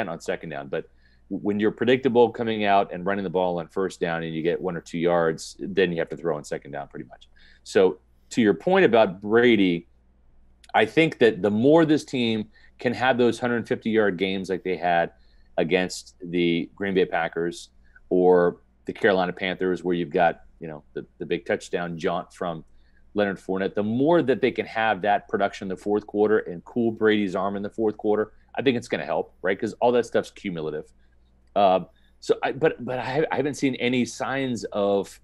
on second down. But when you're predictable coming out and running the ball on first down and you get 1 or 2 yards, then you have to throw on second down pretty much. So to your point about Brady, I think that the more this team can have those 150-yard games like they had against the Green Bay Packers or the Carolina Panthers, where you've got, the big touchdown jaunt from Leonard Fournette, the more that they can have that production in the fourth quarter and cool Brady's arm in the fourth quarter, I think it's going to help, right? Because all that stuff's cumulative. But I haven't seen any signs of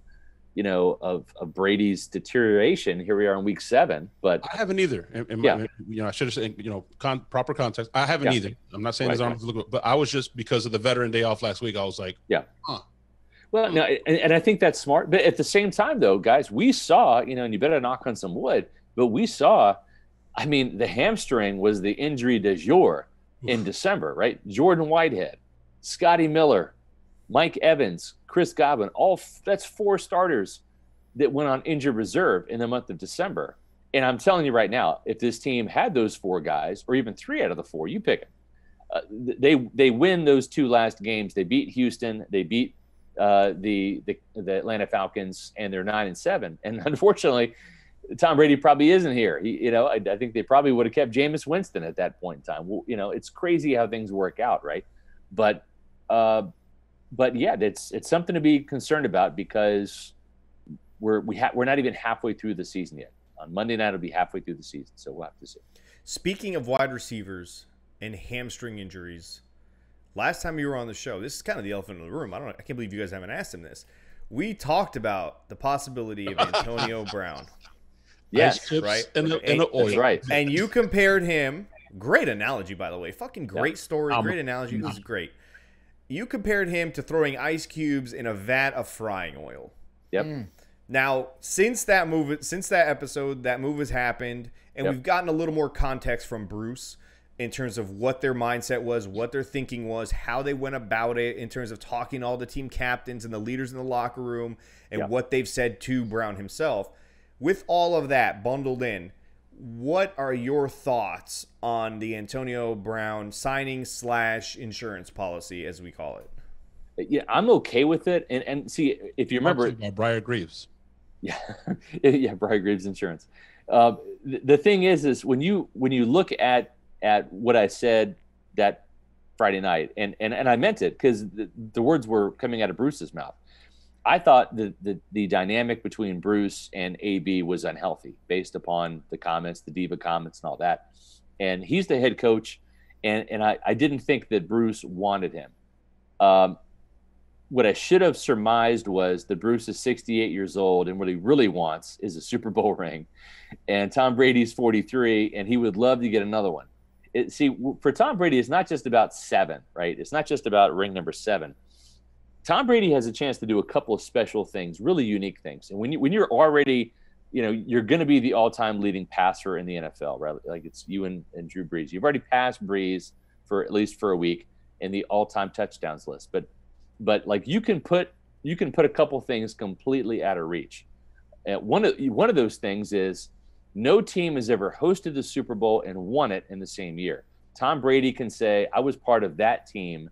Brady's deterioration. Here we are in week 7, but I haven't either. I should have said, proper context. I haven't either. I'm not saying his arms look, but I was just because of the veteran day off last week. I was like, Well, no, and I think that's smart. But at the same time, though, guys, we saw, and you better knock on some wood, but we saw, I mean, the hamstring was the injury du jour in December, right? Jordan Whitehead, Scotty Miller, Mike Evans, Chris Godwin, that's 4 starters that went on injured reserve in the month of December. And I'm telling you right now, if this team had those 4 guys, or even 3 out of the 4, you pick it. They win those 2 last games. They beat Houston. They beat the Atlanta Falcons, and they're 9-7. And unfortunately, Tom Brady probably isn't here. I think they probably would have kept Jameis Winston at that point in time. It's crazy how things work out, right? But yeah, it's something to be concerned about because we're not even halfway through the season yet. On Monday night, it'll be halfway through the season, so we'll have to see. Speaking of wide receivers and hamstring injuries, last time you were on the show, this is kind of the elephant in the room. I can't believe you guys haven't asked him this. We talked about the possibility of Antonio Brown. Yes, right. And the oil. That's right. And you compared him. Great analogy, by the way. Fucking great story. Great analogy. It was great. You compared him to throwing ice cubes in a vat of frying oil. Yep. Now, since that episode, that move has happened, and we've gotten a little more context from Bruce in terms of what their mindset was, what their thinking was, how they went about it in terms of talking to all the team captains and the leaders in the locker room, and what they've said to Brown himself. With all of that bundled in, what are your thoughts on the Antonio Brown signing / insurance policy, as we call it? Yeah, I'm okay with it. And see, if you remember, Briar Greaves. Yeah, yeah, Briar Greaves Insurance. The thing is when you look at what I said that Friday night, and I meant it because the words were coming out of Bruce's mouth. I thought the dynamic between Bruce and AB was unhealthy based upon the comments, the diva comments and all that. And he's the head coach, and I didn't think that Bruce wanted him. What I should have surmised was that Bruce is 68 years old, and what he really wants is a Super Bowl ring. And Tom Brady's 43, and he would love to get another one. For Tom Brady, it's not just about 7, right? It's not just about ring number 7. Tom Brady has a chance to do a couple of special things, really unique things. And when you're already, you're going to be the all-time leading passer in the NFL, right? Like it's you and Drew Brees. You've already passed Brees for at least for a week in the all-time touchdowns list. But like you can put a couple things completely out of reach. And one of those things is no team has ever hosted the Super Bowl and won it in the same year. Tom Brady can say, I was part of that team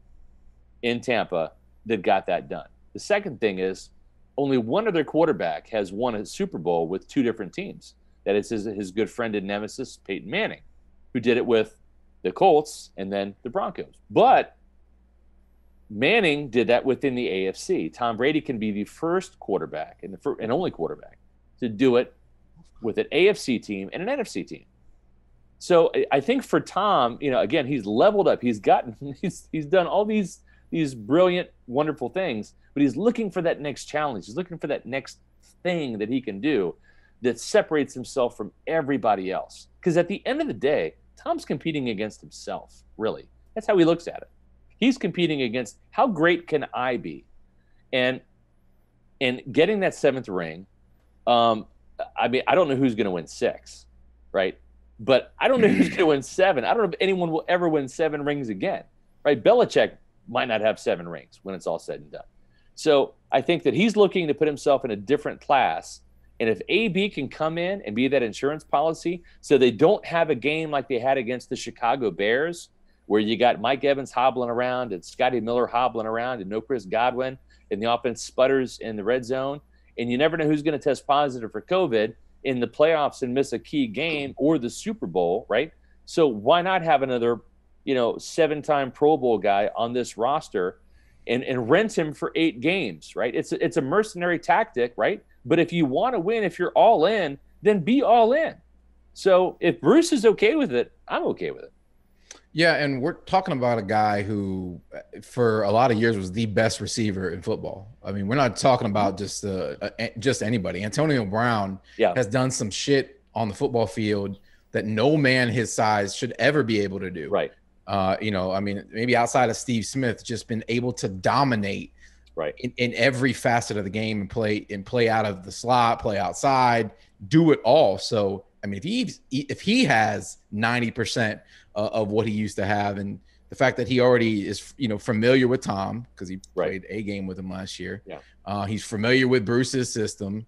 in Tampa that got that done. The second thing is only one other quarterback has won a Super Bowl with 2 different teams. That is his good friend and nemesis, Peyton Manning, who did it with the Colts and then the Broncos. But Manning did that within the AFC. Tom Brady can be the first quarterback and only quarterback to do it with an AFC team and an NFC team. So I think for Tom, again, he's leveled up. He's done all these brilliant, wonderful things, but he's looking for that next challenge. He's looking for that next thing that he can do that separates himself from everybody else. Because at the end of the day, Tom's competing against himself, really. That's how he looks at it. He's competing against how great can I be? And getting that 7th ring, I don't know who's going to win 6, right? But I don't know who's going to win 7. I don't know if anyone will ever win 7 rings again, right? Belichick might not have 7 rings when it's all said and done. So I think that he's looking to put himself in a different class. And if AB can come in and be that insurance policy so they don't have a game like they had against the Chicago Bears, where you got Mike Evans hobbling around and Scotty Miller hobbling around and no Chris Godwin, and the offense sputters in the red zone, and you never know who's going to test positive for COVID in the playoffs and miss a key game or the Super Bowl, right? So why not have another 7-time Pro Bowl guy on this roster and rent him for 8 games, right? It's a mercenary tactic, right? But if you want to win, if you're all in, then be all in. So if Bruce is okay with it, I'm okay with it. Yeah, and we're talking about a guy who, for a lot of years, was the best receiver in football. I mean, we're not talking about just anybody. Antonio Brown has done some shit on the football field that no man his size should ever be able to do. Right. I mean, maybe outside of Steve Smith, just been able to dominate in every facet of the game and play out of the slot, play outside, do it all. So, I mean, if he has 90% of what he used to have, and the fact that he already is, familiar with Tom because he played a game with him last year. Yeah. He's familiar with Bruce's system,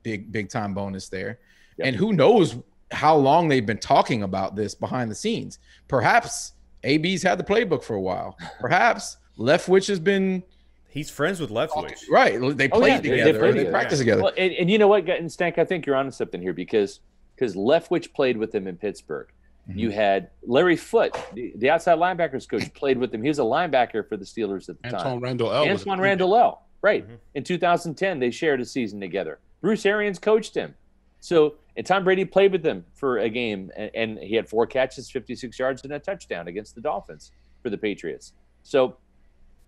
big time bonus there. Yep. And who knows how long they've been talking about this behind the scenes. Perhaps AB's had the playbook for a while. Perhaps Leftwich has been. He's friends with Leftwich. Right. They played together. They practiced together. Well, and you know what, and Stank, I think you're onto something here because Leftwich played with him in Pittsburgh. Mm-hmm. You had Larry Foote, the outside linebackers coach, played with him. He was a linebacker for the Steelers at the time. Antoine Randall, right. Mm-hmm. In 2010, they shared a season together. Bruce Arians coached him. So, and Tom Brady played with them for a game, and he had 4 catches, 56 yards, and a touchdown against the Dolphins for the Patriots. So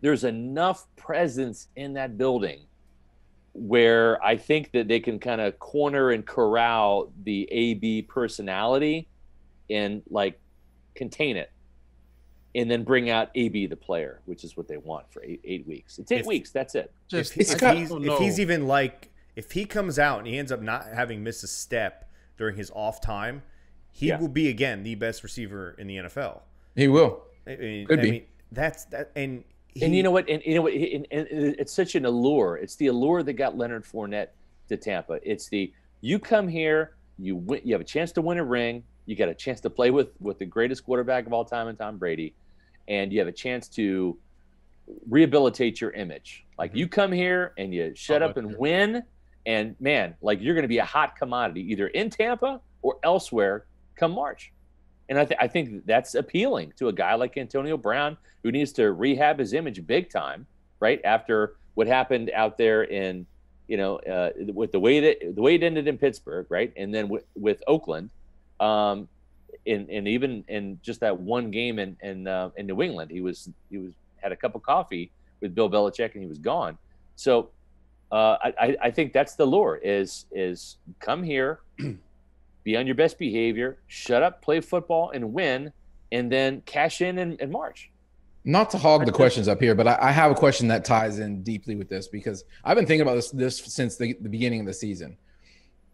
there's enough presence in that building where I think that they can kind of corner and corral the AB personality and like contain it, and then bring out AB the player, which is what they want for 8 weeks. It's 8 weeks. That's it. If he comes out and he ends up not having missed a step during his off time, he will be again the best receiver in the NFL. He will. Could be. That's that. And you know what? And it's such an allure. It's the allure that got Leonard Fournette to Tampa. It's you come here, you win, you have a chance to win a ring. You got a chance to play with the greatest quarterback of all time in Tom Brady, and you have a chance to rehabilitate your image. Like you come here and you shut up and win, and man, like you're going to be a hot commodity either in Tampa or elsewhere come March. And I think that's appealing to a guy like Antonio Brown, who needs to rehab his image big time, right after what happened out there in, with the way it ended in Pittsburgh, right, and then with Oakland. And even in just that one game in New England, he had a cup of coffee with Bill Belichick and he was gone. So I think that's the lure is come here, be on your best behavior, shut up, play football and win, and then cash in March. Not to hog the questions up here, but I have a question that ties in deeply with this because I've been thinking about this since the beginning of the season.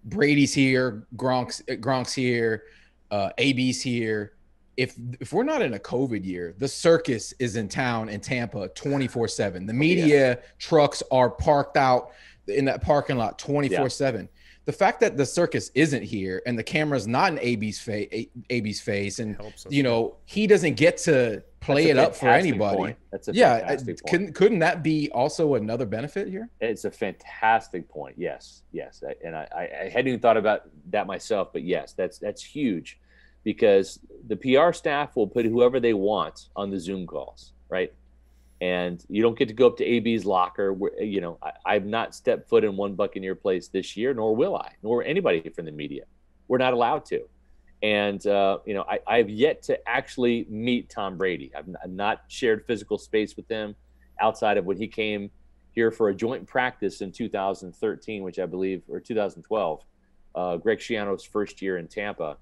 Brady's here, Gronk's here, AB's here. If we're not in a COVID year, the circus is in town in Tampa 24/7. The media trucks are parked out in that parking lot 24/7. The fact that the circus isn't here and the camera's not in AB's face, and he doesn't get to play it up for anybody. Point. That's a fantastic point. Couldn't that be also another benefit here? It's a fantastic point. Yes. And I hadn't even thought about that myself, but yes, that's huge because the PR staff will put whoever they want on the Zoom calls, right? And you don't get to go up to AB's locker. I've not stepped foot in one Buccaneer place this year, nor will I, nor anybody from the media. We're not allowed to. And, I've yet to actually meet Tom Brady. I've not shared physical space with him outside of when he came here for a joint practice in 2013, which I believe, or 2012, Greg Schiano's first year in Tampa.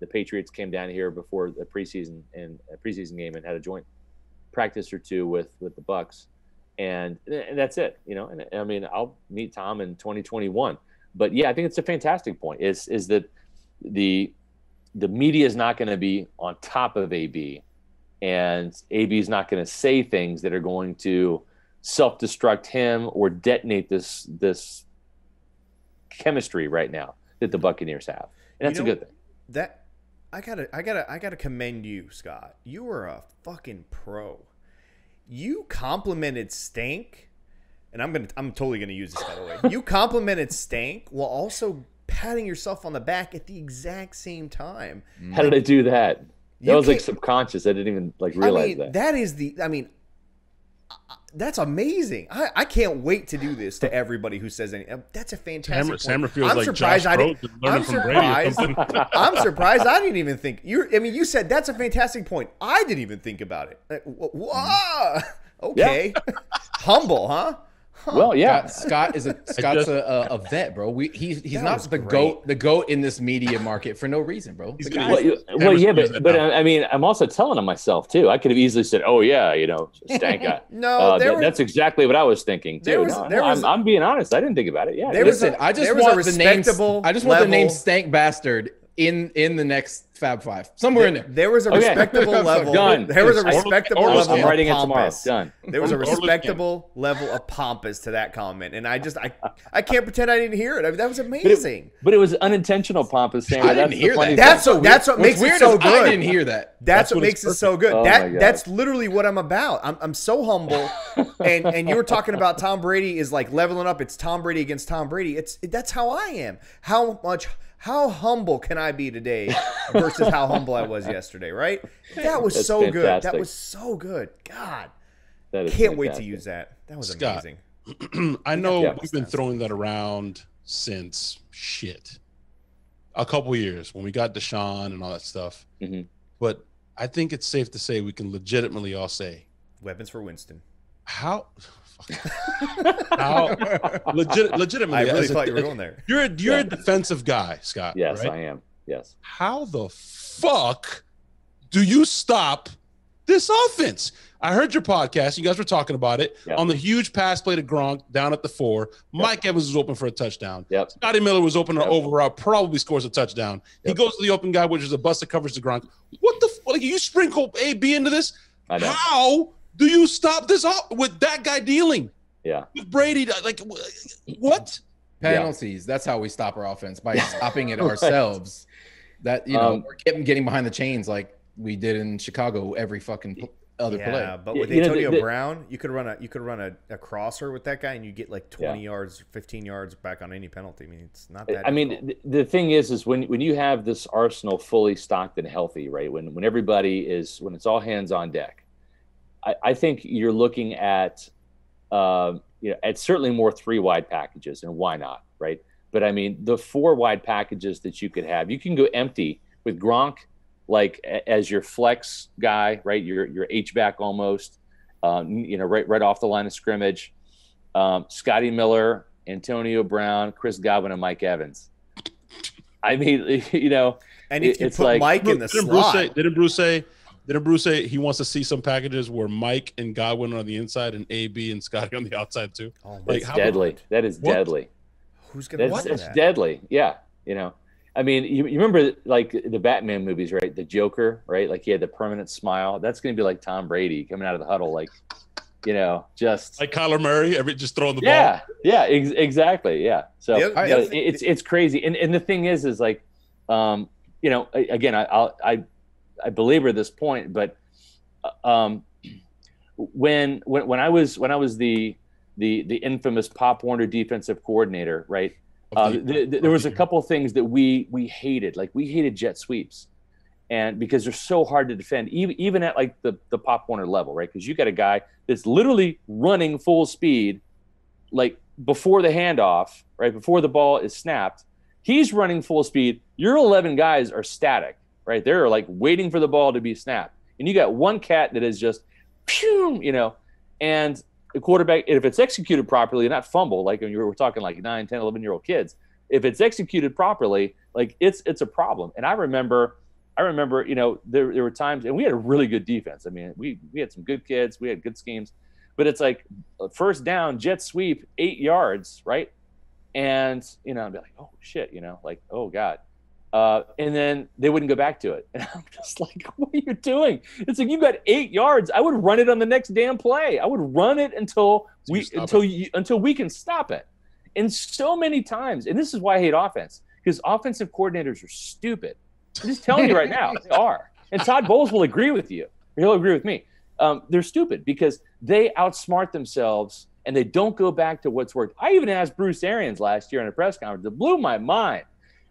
The Patriots came down here before the preseason game and had a joint practice or two with the Bucs, and that's it. And I mean, I'll meet Tom in 2021. But yeah, I think it's a fantastic point. Is that the media is not going to be on top of AB, and AB is not going to say things that are going to self-destruct him or detonate this chemistry right now that the Buccaneers have, and that's a good thing. That I gotta commend you, Scott. You were a fucking pro. You complimented Stank, and I'm totally gonna use this, by the way. You complimented Stank while also patting yourself on the back at the exact same time. How did I do that? That was like subconscious. I didn't even realize that. That's amazing. I can't wait to do this to everybody who says anything. That's a fantastic Sammer point. feels like Josh I'm surprised. I'm surprised I didn't even think. You said that's a fantastic point. I didn't even think about it. Whoa. Okay. Humble, huh? Well, yeah. Scott's a vet, bro. He's not the goat in this media market for no reason, bro. But I mean, I'm also telling on myself too. I could have easily said, "Oh yeah, Stank guy." No, that's exactly what I was thinking too. I'm being honest. I didn't think about it. Yeah. I just want the name Stank Bastard in the next Fab Five, somewhere in there. There was a respectable level. Done. There was a respectable level. I'm writing it tomorrow. Pompous. Done. There was a respectable level of pompous to that comment, and I can't pretend I didn't hear it. I mean, that was amazing. But it was unintentional pompous. Sam. I didn't hear that. That's what makes it so good. I didn't hear that. That's what makes it so good. That's literally what I'm about. I'm so humble, and you were talking about Tom Brady is like leveling up. It's Tom Brady against Tom Brady. That's how I am. How humble can I be today versus how humble I was yesterday, right? That was so fantastic. good. That was so good. God. Can't wait to use that. That was Scott, amazing. I know we've been throwing that around since a couple years when we got Deshaun and all that stuff. Mm-hmm. But I think it's safe to say we can legitimately all say Weapons for Winston. How legitimately? I really thought you were going there. You're a defensive guy, Scott. Yes, right? I am. Yes. How the fuck do you stop this offense? I heard your podcast. You guys were talking about it on the huge pass play to Gronk down at the 4. Mike Evans was open for a touchdown. Scotty Miller was open or over route, probably scores a touchdown. He goes to the open guy, which is a busted coverage to Gronk. What the fuck? Like, you sprinkle AB into this? How do you stop this off with that guy dealing? Yeah. With Brady, like, what? Penalties. That's how we stop our offense, by stopping it ourselves. That, we're getting behind the chains like we did in Chicago every fucking other play. But with Antonio Brown, you could run a crosser with that guy, and you get like 20 yards, 15 yards back on any penalty. I mean, it's not that. I mean, the thing is when you have this arsenal fully stocked and healthy, right? When everybody when it's all hands on deck, I think you're looking at at certainly more 3 wide packages, and why not, right? But I mean, the 4 wide packages that you could have, you can go empty with Gronk, like as your flex guy, right? Your H-back almost, right off the line of scrimmage. Scotty Miller, Antonio Brown, Chris Godwin, and Mike Evans. I mean, and if you put like Mike in the slot. Didn't Bruce say he wants to see some packages where Mike and Godwin are on the inside and AB and Scotty on the outside too? Oh, that's deadly. That is deadly. Who's gonna watch that? That's deadly. Yeah, I mean, you remember like the Batman movies, right? The Joker, right? Like he had the permanent smile. That's going to be like Tom Brady coming out of the huddle, like, just like Kyler Murray, just throwing the ball. Yeah, exactly. Yeah. So it's crazy. And the thing is like, again, I belabor this point, but when I was the infamous Pop Warner defensive coordinator, right? There was a couple of things that we hated. Like, we hated jet sweeps, and because they're so hard to defend, even at like the Pop Warner level, right? Because you got a guy that's literally running full speed, like before the handoff, right before the ball is snapped, he's running full speed. Your 11 guys are static, right? They're like waiting for the ball to be snapped, and you got one cat that is just, and the quarterback, if it's executed properly and not fumble, like when we're talking like 9, 10, 11-year-old kids, if it's executed properly, like it's a problem. And I remember, there were times, and we had a really good defense. I mean, we had some good kids, we had good schemes, but it's like first down, jet sweep, 8 yards, right? And, I'd be like, oh shit, like, oh God. And then they wouldn't go back to it. And I'm just like, what are you doing? It's like, you got 8 yards. I would run it on the next damn play. I would run it until we can stop it. And so many times, and this is why I hate offense, because offensive coordinators are stupid. I'm just telling you right now, they are. And Todd Bowles will agree with you. He'll agree with me. They're stupid because they outsmart themselves and they don't go back to what's worked. I even asked Bruce Arians last year in a press conference. It blew my mind.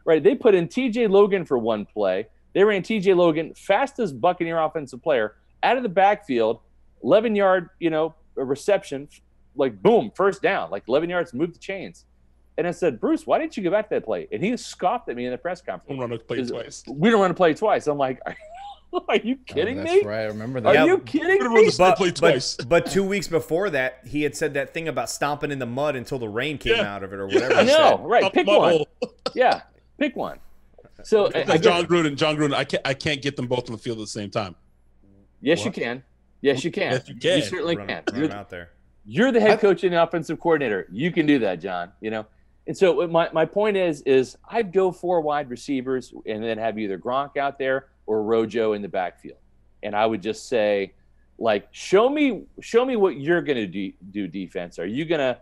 Right, they put in T.J. Logan for one play. They ran T.J. Logan, fastest Buccaneer offensive player, out of the backfield, 11-yard, a reception, like boom, first down, like 11 yards, move the chains. And I said, Bruce, why didn't you go back to that play? And he scoffed at me in the press conference. We don't run to play twice. We don't run to play twice. I'm like, are you kidding me? That's right. I remember that. Are you kidding me? But 2 weeks before that, he had said that thing about stomping in the mud until the rain came out of it or whatever. I know, right? Pick one. Yeah. Pick one. So John Gruden, I can't get them both on the field at the same time. Yes, you can. Yes, you can. Yes, you can. You certainly can. Run out there. You're the head coach and the offensive coordinator. You can do that, John. And so my point is I'd go 4 wide receivers and then have either Gronk out there or Rojo in the backfield, and I would just say, like, show me what you're gonna do defense. Are you gonna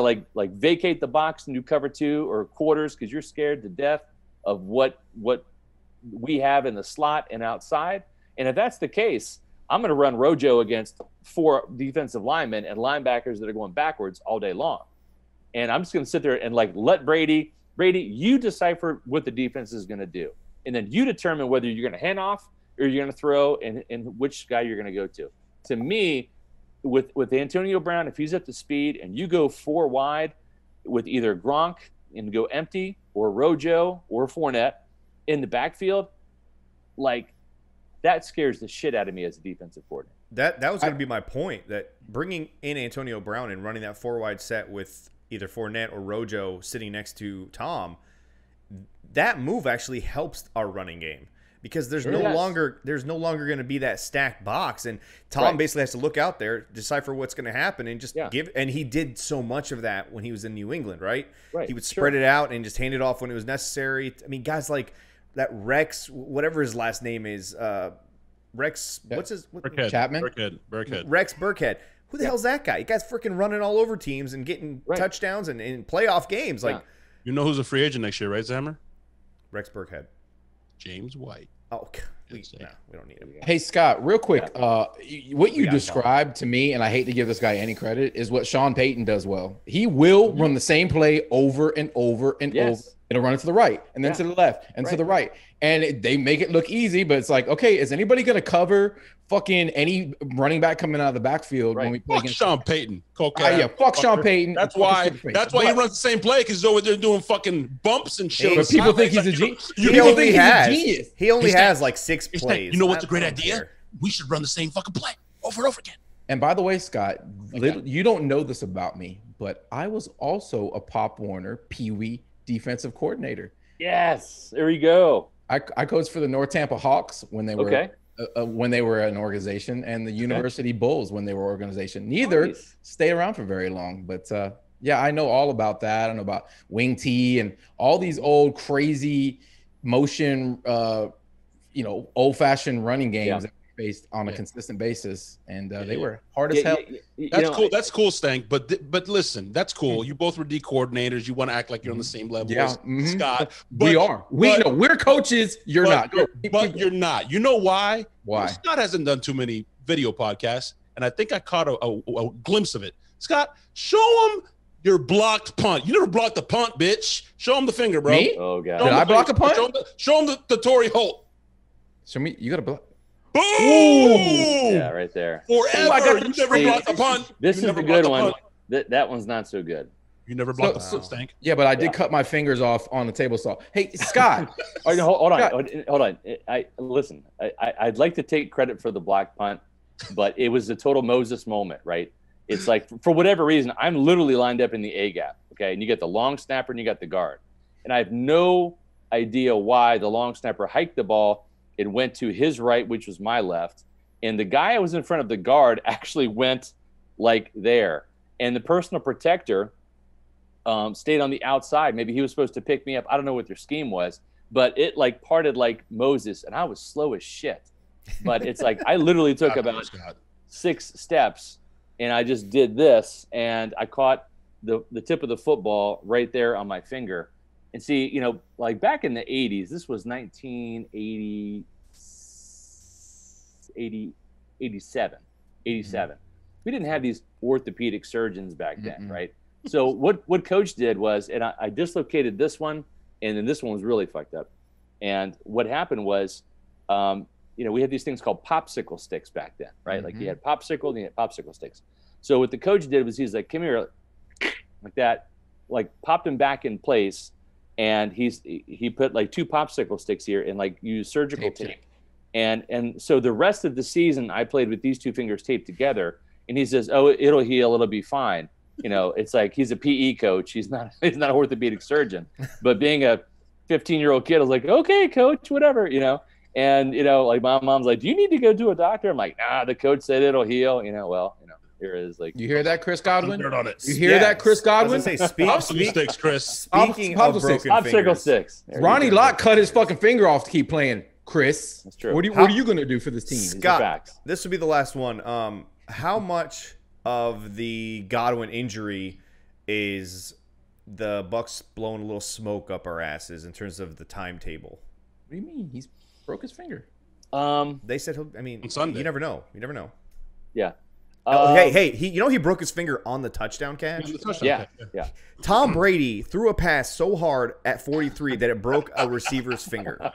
like vacate the box and do cover 2 or quarters because you're scared to death of what we have in the slot and outside? And if that's the case, I'm going to run Rojo against 4 defensive linemen and linebackers that are going backwards all day long. And I'm just going to sit there and like let Brady, you decipher what the defense is going to do. And then you determine whether you're going to hand off or you're going to throw and which guy you're going to go to. To me, with Antonio Brown, if he's up to speed and you go 4 wide with either Gronk and go empty or Rojo or Fournette in the backfield, like, that scares the shit out of me as a defensive coordinator. That was going to be my point, that bringing in Antonio Brown and running that 4-wide set with either Fournette or Rojo sitting next to Tom, that move actually helps our running game because there's no longer going to be that stacked box, and Tom basically has to look out there, decipher what's going to happen, and just give. And he did so much of that when he was in New England, right? He would spread it out and just hand it off when it was necessary. I mean, guys like that Rex, whatever his last name is. Rex, what's his Burkhead. Chapman? Burkhead. Rex Burkhead. Who the hell's that guy? You guys freaking running all over teams and getting touchdowns and in playoff games. Like, you know who's a free agent next year, right, Zammer? Rex Burkhead. James White. Oh, we don't need him. Hey, Scott, real quick. What you described to me, and I hate to give this guy any credit, is what Sean Payton does well. He will run the same play over and over and over. It'll run it to the right and then to the left and to the right. And they make it look easy, but it's like, okay, is anybody going to cover fucking any running back coming out of the backfield when we play against Sean Payton? Fuck Sean Payton. That's why he runs the same play, because he's over there doing fucking bumps and shit. But people think he's a genius. He only has like 6 plays. You know what's a great idea? We should run the same fucking play over and over again. And by the way, Scott, you don't know this about me, but I was also a Pop Warner Pee-wee defensive coordinator. Yes, there you go. I coached for the North Tampa Hawks when they were an organization, and the University Bulls when they were an organization. Neither stay around for very long, but I know all about that. I know about wing tee and all these old crazy motion, old-fashioned running games that we faced on a consistent basis, and they were hard as hell. That's cool. That's cool, Stank. But listen, that's cool. You both were D coordinators. You want to act like you're on the same level as Scott. We are. We're coaches. You're not. But you're not. You know why? Why? Well, Scott hasn't done too many video podcasts, and I think I caught a glimpse of it. Scott, show him your blocked punt. You never blocked the punt, bitch. Show him the finger, bro. Me? Oh, God. Did I block a punt? Show him the Torrey Holt. Show me. You got to block. Boom! Yeah, right there. Forever. You never blocked the punt. This is the good one. That one's not so good. You never blocked the punt, Stank. Yeah, but I did cut my fingers off on the table saw. Hey, Scott. Hold on. Listen. I'd like to take credit for the block punt, but it was a total Moses moment, right? It's like, for whatever reason, I'm literally lined up in the A gap, okay? And you get the long snapper and you got the guard. And I have no idea why the long snapper hiked the ball. It went to his right, which was my left. And the guy I was in front of the guard actually went like there. And the personal protector stayed on the outside. Maybe he was supposed to pick me up. I don't know what their scheme was, but it like parted like Moses, and I was slow as shit. But it's like I literally took about 6 steps, and I just did this, and I caught the tip of the football right there on my finger. And see, like back in the 80s, this was 1980, 87. Mm-hmm. We didn't have these orthopedic surgeons back then, right? So what Coach did was, and I dislocated this one, and then this one was really fucked up. And what happened was, we had these things called popsicle sticks back then, right? Mm-hmm. Like you had popsicle and you had popsicle sticks. So what the coach did was he's like, come here, like that, like popped him back in place. And he put like 2 popsicle sticks here and like used surgical tape. And so the rest of the season I played with these 2 fingers taped together, and he says, oh, it'll heal, it'll be fine. It's like he's a PE coach. He's not an orthopedic surgeon. But being a 15-year-old kid, I was like, okay, coach, whatever, And, like my mom's like, do you need to go to a doctor? I'm like, nah, the coach said it'll heal. Here it is. Like, you hear that, Chris Godwin? On it. You hear that, Chris Godwin? Popsicle sticks, Chris. Speaking of broken popsicle sticks. Ronnie Lott cut his fucking finger off to keep playing. Chris, that's true. What are you going to do for this team? Scott, this will be the last one. How much of the Godwin injury is the Bucs blowing a little smoke up our asses in terms of the timetable? What do you mean? He's broke his finger. They said on Sunday. You never know. Yeah. Hey, he broke his finger on the touchdown catch. Yeah. Tom Brady threw a pass so hard at 43 that it broke a receiver's finger.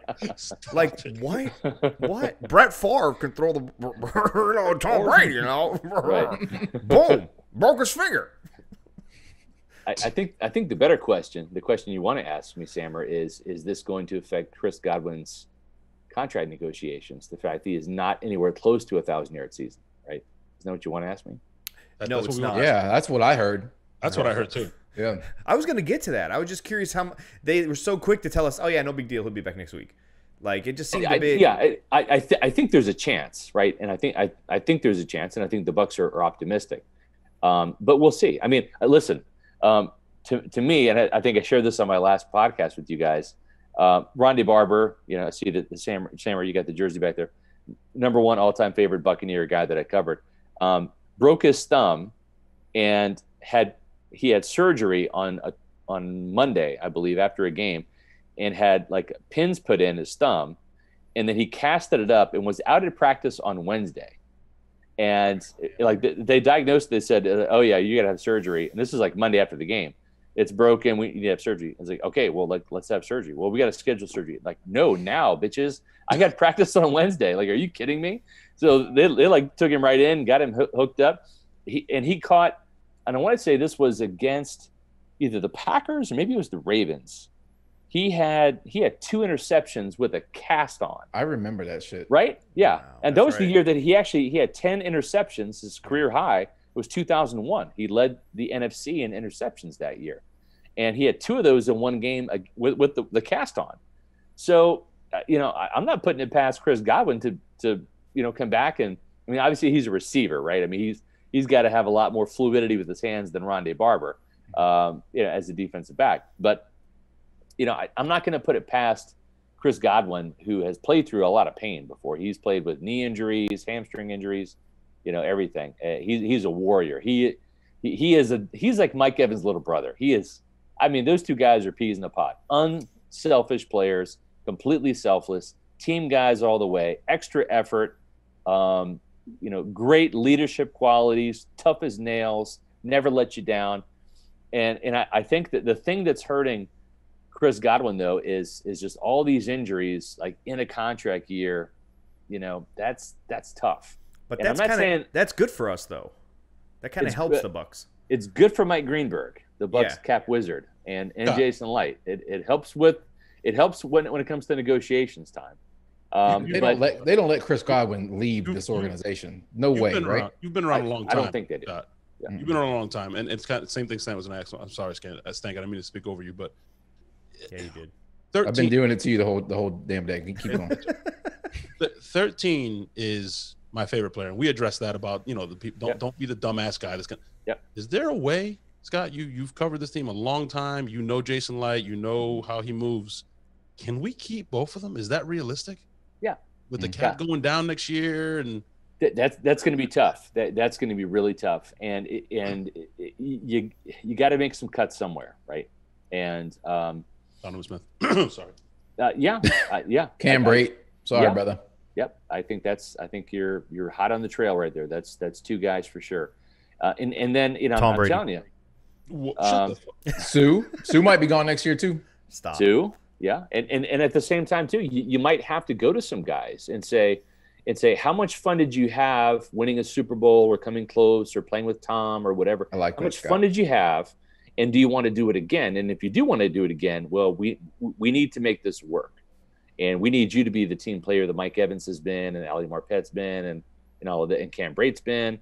Like, what? Brett Favre can throw the Tom Brady, Right. Boom, broke his finger. I think the better question, the question you want to ask me, Sammer, is this going to affect Chris Godwin's contract negotiations? The fact that he is not anywhere close to a 1,000-yard season. right? Isn't that what you want to ask me? No, it's not. Yeah, that's what I heard. That's what I heard too. Yeah. I was going to get to that. I was just curious how they were so quick to tell us, oh, yeah, no big deal. He'll be back next week. Like, it just seemed a bit. Yeah, I think there's a chance, right? And I think there's a chance, and I think the Bucs are optimistic. But we'll see. I mean, listen, to me, and I think I shared this on my last podcast with you guys, Rondé Barber, I see the Sammer, you got the jersey back there, #1 all-time favorite Buccaneer guy that I covered, broke his thumb and he had surgery on Monday, I believe, after a game, and had like pins put in his thumb, and then he casted it up and was out at practice on Wednesday. And like they diagnosed, they said, oh yeah, you got to have surgery. And this is like Monday after the game. It's broken. We need to have surgery. It's like, okay, well, like, let's have surgery. Well, we got to schedule surgery. Like, no, now, bitches. I got practice on Wednesday. Like, are you kidding me? So they like took him right in, got him hooked up. He caught, and I want to say this was against either the Packers or maybe it was the Ravens. He had 2 interceptions with a cast on. I remember that shit. Right? Yeah. Wow, and that was the year that he had 10 interceptions, his career high. It was 2001. He led the NFC in interceptions that year. And he had 2 of those in one game with the cast on. So, I'm not putting it past Chris Godwin to come back. And I mean, obviously he's a receiver, right? I mean, he's got to have a lot more fluidity with his hands than Rondé Barber, as a defensive back. But, I'm not going to put it past Chris Godwin, who has played through a lot of pain before. He's played with knee injuries, hamstring injuries, everything. He's a warrior. He's like Mike Evans' little brother. He is. I mean, those 2 guys are peas in a pod. Unselfish players, completely selfless, team guys all the way, extra effort, great leadership qualities, tough as nails, never let you down. And I think that the thing that's hurting Chris Godwin, though, is just all these injuries, like in a contract year, that's tough. But and that's good for us, though. That kind of helps the Bucs. It's good for Mike Greenberg, the Bucs cap wizard, and Jason Light. It helps when it comes to negotiations time. They don't let Chris Godwin leave this organization. No way, right? You've been around a long time. I don't think they do. Yeah. You've been around a long time, and it's kind of the same thing. Stan was an excellent. I'm sorry, Stan. I didn't mean to speak over you, but yeah, you did. 13, I've been doing it to you the whole damn day. Keep going. 13 is my favorite player, and we addressed that about the people. Don't be the dumbass guy that's gonna. Yep. Is there a way, Scott? You've covered this team a long time. You know Jason Light. You know how he moves. Can we keep both of them? Is that realistic? Yeah. With the cap going down next year, and that's going to be tough. That's going to be really tough, and you got to make some cuts somewhere, right? And Donovan Smith. Sorry. Yeah. Cam Brate. Sorry, brother. Yep. I think you're hot on the trail right there. That's 2 guys for sure. And then I'm Brady. telling you, Sue might be gone next year too. Stop. Sue, yeah, and at the same time too, you might have to go to some guys and say, how much fun did you have winning a Super Bowl or coming close or playing with Tom or whatever? I like how much fun did you have, and do you want to do it again? And if you do want to do it again, well, we need to make this work, and we need you to be the team player that Mike Evans has been, and Ali Marpet's been, and all of that, and Cam Brate's been.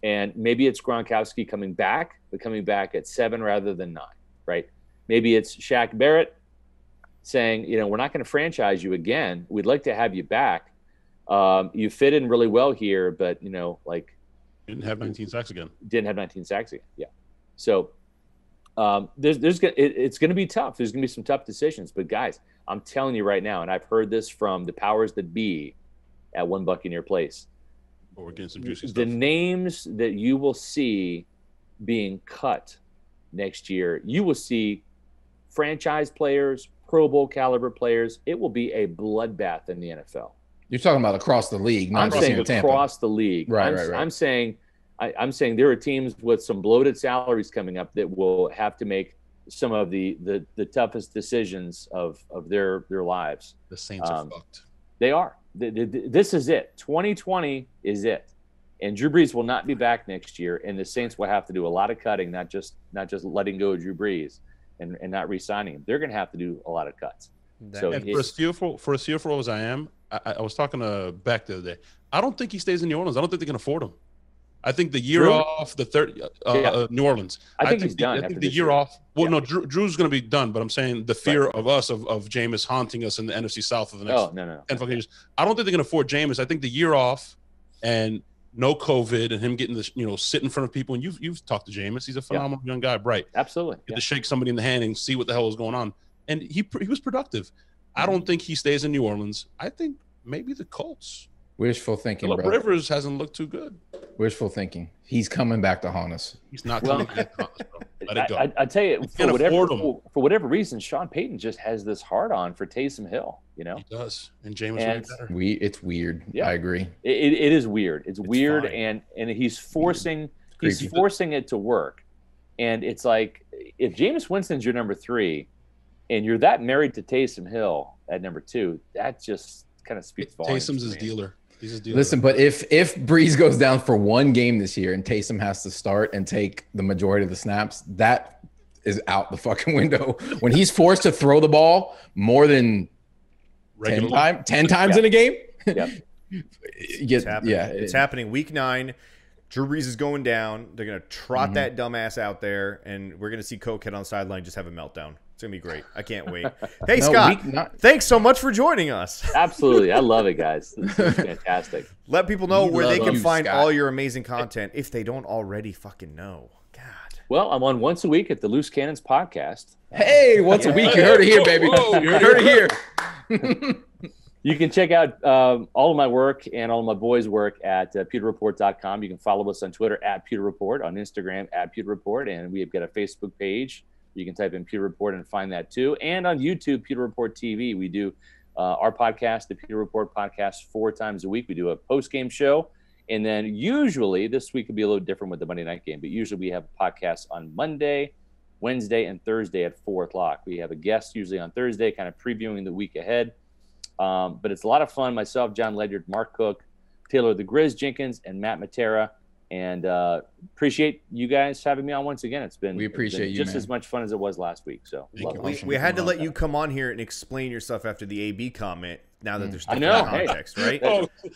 And maybe it's Gronkowski coming back, but coming back at 7 rather than 9, right? Maybe it's Shaq Barrett saying, we're not going to franchise you again. We'd like to have you back. You fit in really well here, but, didn't have 19 sacks again. Yeah. So it's going to be tough. There's going to be some tough decisions. But, guys, I'm telling you right now, and I've heard this from the powers that be at One Buccaneer Place, we're getting some juicy stuff. The names that you will see being cut next year, you will see franchise players, Pro Bowl caliber players. It will be a bloodbath in the NFL. You're talking about across the league, not I'm saying Tampa. Across the league. Right. I'm saying there are teams with some bloated salaries coming up that will have to make some of the toughest decisions of their lives. The Saints are fucked. They are. This is it. 2020 is it, and Drew Brees will not be back next year, and the Saints will have to do a lot of cutting, not just letting go of Drew Brees and not re-signing him. They're going to have to do a lot of cuts. For as fearful as I am, I was talking to Beck the other day. I don't think he stays in New Orleans. I don't think they can afford him. I think the year off, the third, New Orleans. I think he's done. I think the year off. Well, no, Drew's going to be done, but I'm saying the fear of us, of Jameis haunting us in the NFC South for the next 10 fucking years. I don't think they're going to afford Jameis. I think the year off and no COVID and him getting this, sit in front of people. And you've talked to Jameis. He's a phenomenal young guy, bright. Absolutely. Get to shake somebody in the hand and see what the hell is going on. And he was productive. I don't think he stays in New Orleans. I think maybe the Colts. Wishful thinking, Phillip Rivers hasn't looked too good. Wishful thinking. He's coming back to haunt us. He's not coming back to haunt us, bro. Let it go. I tell you, for whatever reason, Sean Payton just has this hard on for Taysom Hill. He does, and Jameis better. It's weird. Yeah. I agree. It is weird. It's weird, and he's forcing it to work. And it's like, if Jameis Winston's your number 3, and you're that married to Taysom Hill at number 2, that just kind of speaks volumes. Taysom's his dealer. He's his dealer. Listen, but if Breeze goes down for one game this year and Taysom has to start and take the majority of the snaps, that is out the fucking window. When he's forced to throw the ball more than 10 times in a game, it's happening. Week 9. Drew Brees is going down. They're going to trot that dumbass out there, and we're going to see Cokehead on the sideline just have a meltdown. It's going to be great. I can't wait. Hey, Scott, thanks so much for joining us. Absolutely. I love it, guys. This is fantastic. Let people know where they can find all your amazing content if they don't already fucking know. God. Well, I'm on once a week at the Loose Cannons podcast. Hey, once a week. You heard it here, baby. You heard it here. You can check out all of my work and all of my boys' work at PewterReport.com. You can follow us on Twitter at PewterReport, on Instagram at PewterReport, and we have got a Facebook page. You can type in Pewter Report and find that too. And on YouTube, Pewter Report TV, we do our podcast, the Pewter Report podcast, 4 times a week. We do a post-game show. And then usually, this week could be a little different with the Monday night game, but usually we have podcasts on Monday, Wednesday, and Thursday at 4 o'clock. We have a guest usually on Thursday, kind of previewing the week ahead. But it's a lot of fun. Myself, John Ledyard, Mark Cook, Taylor the Grizz Jenkins, and Matt Matera. And appreciate you guys having me on once again. We appreciate you, just as much fun as it was last week. So we had to let you come on here and explain yourself after the AB comment. Now that there's different context, right?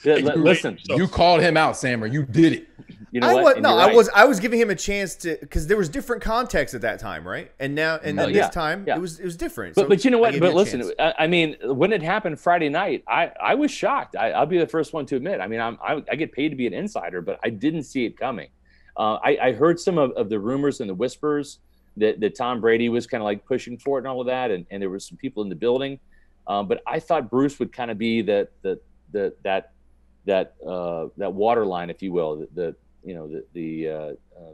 Listen, you called him out, Sam, or you did it. You know what? No, I was giving him a chance to, because there was different context at that time, right? And now this time it was different. But you know what? But listen, I mean, when it happened Friday night, I was shocked. I'll be the first one to admit. I mean, I get paid to be an insider, but I didn't see it coming. I heard some of the rumors and the whispers that Tom Brady was kind of like pushing for it and all of that, and there were some people in the building. But I thought Bruce would kind of be that water line, if you will, the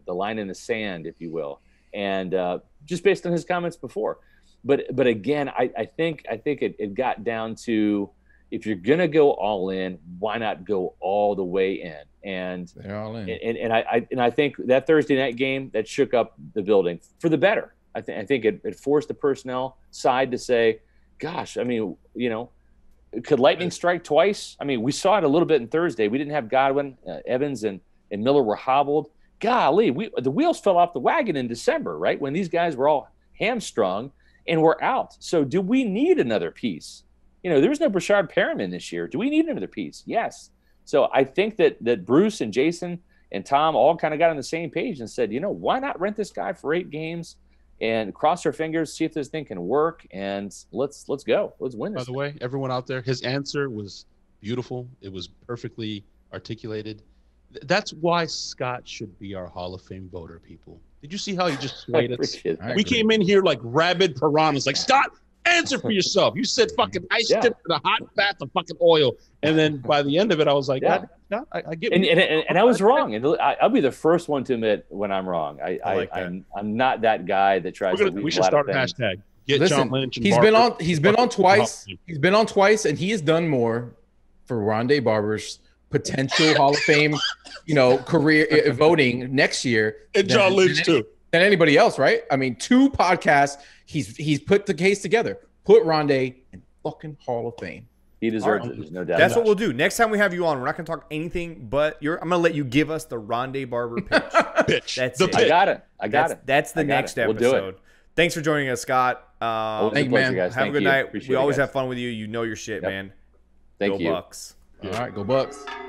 line in the sand, if you will, and just based on his comments before. But again, I think it got down to, if you're gonna go all in, why not go all the way in? And they're all in. And I think that Thursday night game that shook up the building for the better. I think it forced the personnel side to say, gosh, I mean, could lightning strike twice? I mean, we saw it a little bit in Thursday. We didn't have Godwin, Evans, and Miller were hobbled. Golly, the wheels fell off the wagon in December, right? When these guys were all hamstrung and were out. So do we need another piece? There's no Brashard Perriman this year. Do we need another piece? Yes. So I think that Bruce and Jason and Tom all kind of got on the same page and said, why not rent this guy for 8 games? And cross our fingers, see if this thing can work, and let's go. Let's win this. By the way, everyone out there, his answer was beautiful. It was perfectly articulated. That's why Scott should be our Hall of Fame voter, people. Did you see how he just swayed us? We came in here like rabid piranhas, like, Scott, answer for yourself. You said fucking ice dip in a hot bath of fucking oil. And then by the end of it, I was like, I get it. And I was wrong. And I'll be the first one to admit when I'm wrong. I'm not that guy that tries to. We should start a hashtag. John Lynch and he's been on twice. He's been on twice, and he has done more for Rondé Barber's potential Hall of Fame, career voting next year. And John Lynch too. Than anybody else, right? I mean, 2 podcasts. He's put the case together. Put Rondé in fucking Hall of Fame. He deserves it. There's no doubt. That's what we'll do. Next time we have you on, we're not going to talk anything but I'm going to let you give us the Rondé Barber pitch. That's it. I got it. That's the next episode. We'll do it. Thanks for joining us, Scott. Thank you, guys. Have a good night. Appreciate we always guys. have fun with you. You know your shit, man. Thank Go you. Bucs. All right, go Bucs.